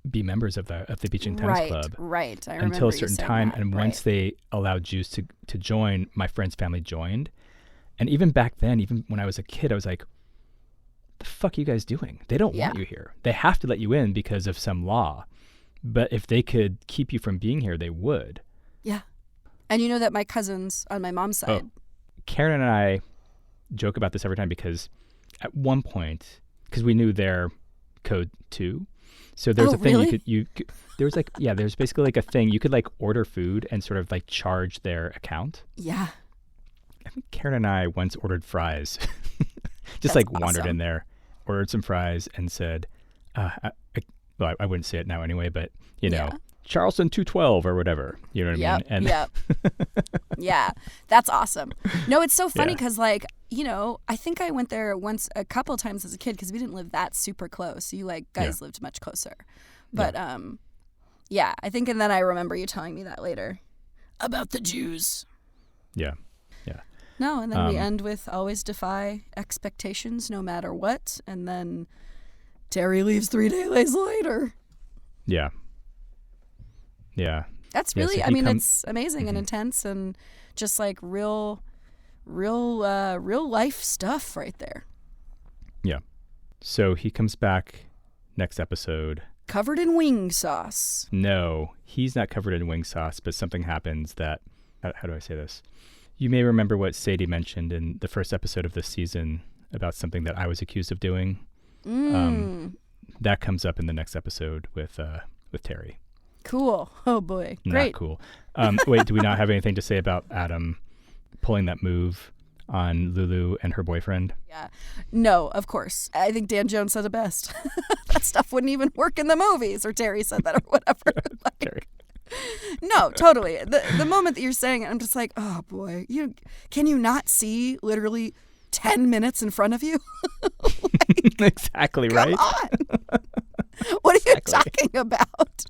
be members of the beach and tennis club. Right. I remember until a certain time. that. And once they allowed Jews to join, my friend's family joined. And even back then, even when I was a kid, I was like, the fuck are you guys doing? They don't want you here. They have to let you in because of some law. But if they could keep you from being here, they would. Yeah. And you know that my cousins on my mom's side. Karen and I joke about this every time because at one point, because we knew their code too. So there's a thing you could there was like, there's basically like a thing you could like order food and sort of like charge their account. Yeah. I think Karen and I once ordered fries. Just That's like awesome. wandered in there, ordered some fries and said, I wouldn't say it now anyway, but you know, Charleston 212 or whatever, you know what I mean? And yeah, that's awesome. No, it's so funny because like, you know, I think I went there once a couple times as a kid because we didn't live that super close. You like guys lived much closer. But I think, and then I remember you telling me that later about the Jews. Yeah. No, and then we end with always defy expectations no matter what. And then Terry leaves 3 days later. Yeah. That's really, so I mean, it's amazing and intense and just like real life stuff right there. Yeah. So he comes back next episode. Covered in wing sauce. No, he's not covered in wing sauce, but something happens that, how do I say this? You may remember what Sadie mentioned in the first episode of this season about something that I was accused of doing. That comes up in the next episode with Terry. Cool. Oh boy. Great. Not cool. Wait, do we not have anything to say about Adam pulling that move on Lulu and her boyfriend? Yeah. No, of course. I think Dan Jones said it best. That stuff wouldn't even work in the movies, or Terry said that or whatever. Terry. No, totally. The moment that you're saying it, I'm just like, oh boy, can you not see literally 10 minutes in front of you? Exactly right. Come on. What are you talking about?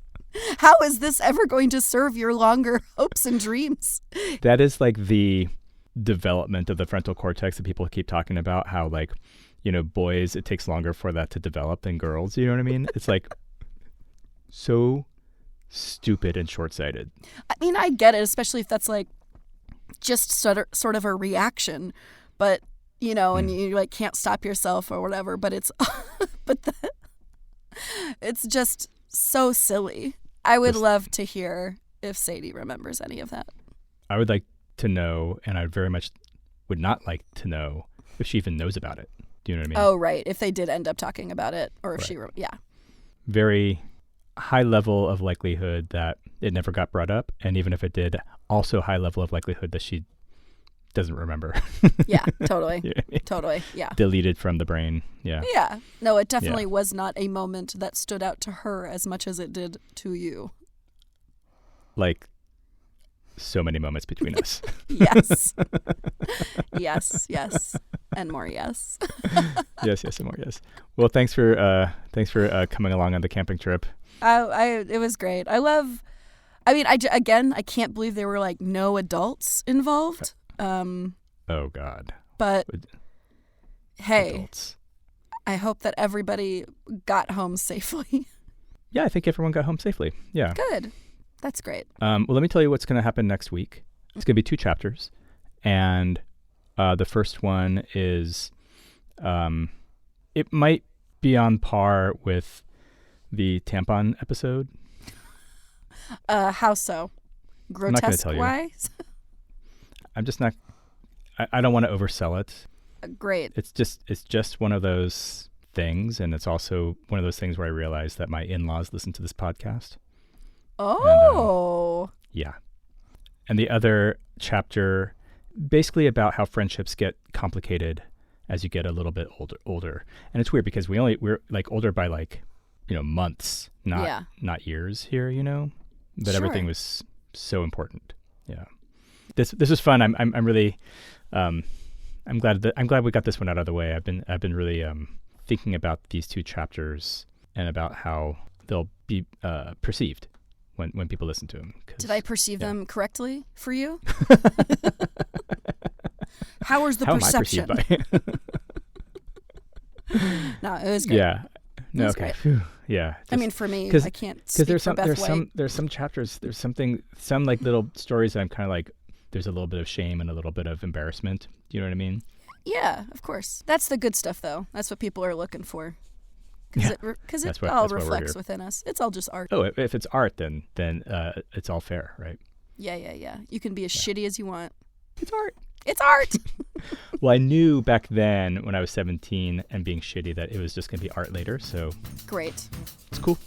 How is this ever going to serve your longer hopes and dreams? That is like the development of the frontal cortex that people keep talking about, how like, you know, boys, it takes longer for that to develop than girls. You know what I mean? It's like so stupid and short-sighted. I mean, I get it, especially if that's like just sort of a reaction, but you know, and you like can't stop yourself or whatever, but it's it's just so silly. I would love to hear if Sadie remembers any of that. I would like to know, and I very much would not like to know if she even knows about it. Do you know what I mean? Oh, right. If they did end up talking about it, or if Very high level of likelihood that it never got brought up, and even if it did, also high level of likelihood that she doesn't remember. Yeah, totally. You know what I mean? Totally, yeah. Deleted from the brain, yeah. Yeah. No, it definitely was not a moment that stood out to her as much as it did to you. Like so many moments between us. Yes. Yes. And more yes. Yes, and more yes. Well, thanks for coming along on the camping trip. It was great. I can't believe there were like no adults involved. Oh God. But hey, adults. I hope that everybody got home safely. Yeah, I think everyone got home safely. Yeah. Good. That's great. Well, let me tell you what's going to happen next week. It's going to be 2 chapters. And the first one is, it might be on par with the tampon episode. How so? Grotesque I'm not going to tell you. Wise? I'm just not, I don't want to oversell it. Great. It's just one of those things. And it's also one of those things where I realize that my in-laws listen to this podcast. Oh. And, yeah. And the other chapter, basically about how friendships get complicated as you get a little bit older. And it's weird because we're like older by like, months, not years here, but sure. Everything was so important. Yeah. This is fun. I'm really, I'm glad we got this one out of the way. I've been really, thinking about these 2 chapters and about how they'll be, perceived when people listen to them. Did I perceive them correctly for you? How was the perception? Am I perceived by? No, it was good. Yeah. No, okay. Phew. Yeah. For me, I can't speak for Beth White. There's some chapters, some like little stories that I'm kind of like, there's a little bit of shame and a little bit of embarrassment. Do you know what I mean? Yeah, of course. That's the good stuff, though. That's what people are looking for. Because it all reflects within us. It's all just art. Oh, if it's art, then it's all fair, right? Yeah. You can be as shitty as you want. It's art. It's art. Well, I knew back then when I was 17 and being shitty that it was just going to be art later, so... Great. It's cool.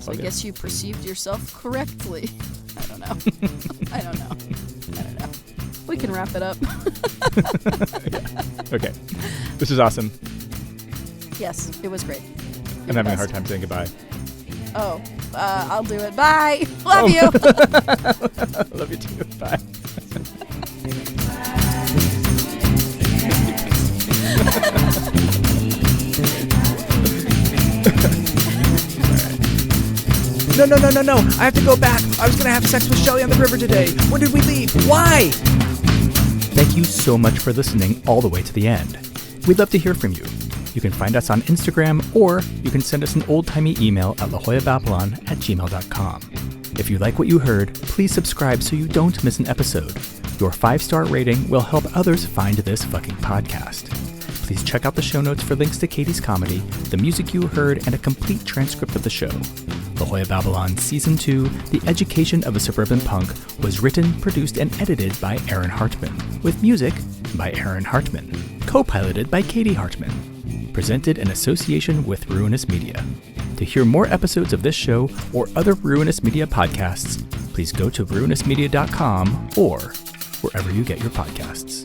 So I guess you perceived yourself correctly. I don't know. We can wrap it up. Yeah. Okay. This is awesome. Yes, it was great. I'm having a hard time saying goodbye. Oh, I'll do it. Bye. Love you. Love you too. Bye. No. I have to go back. I was going to have sex with Shelly on the river today. When did we leave? Why? Thank you so much for listening all the way to the end. We'd love to hear from you. You can find us on Instagram, or you can send us an old-timey email at lajoyababylon@gmail.com. If you like what you heard, please subscribe so you don't miss an episode. Your 5-star rating will help others find this fucking podcast. Please check out the show notes for links to Katie's comedy, the music you heard, and a complete transcript of the show. La Jolla Babylon Season 2, The Education of a Suburban Punk, was written, produced, and edited by Aaron Hartman, with music by Aaron Hartman, co-piloted by Katie Hartman. Presented in association with Ruinous Media. To hear more episodes of this show or other Ruinous Media podcasts, please go to ruinousmedia.com or wherever you get your podcasts.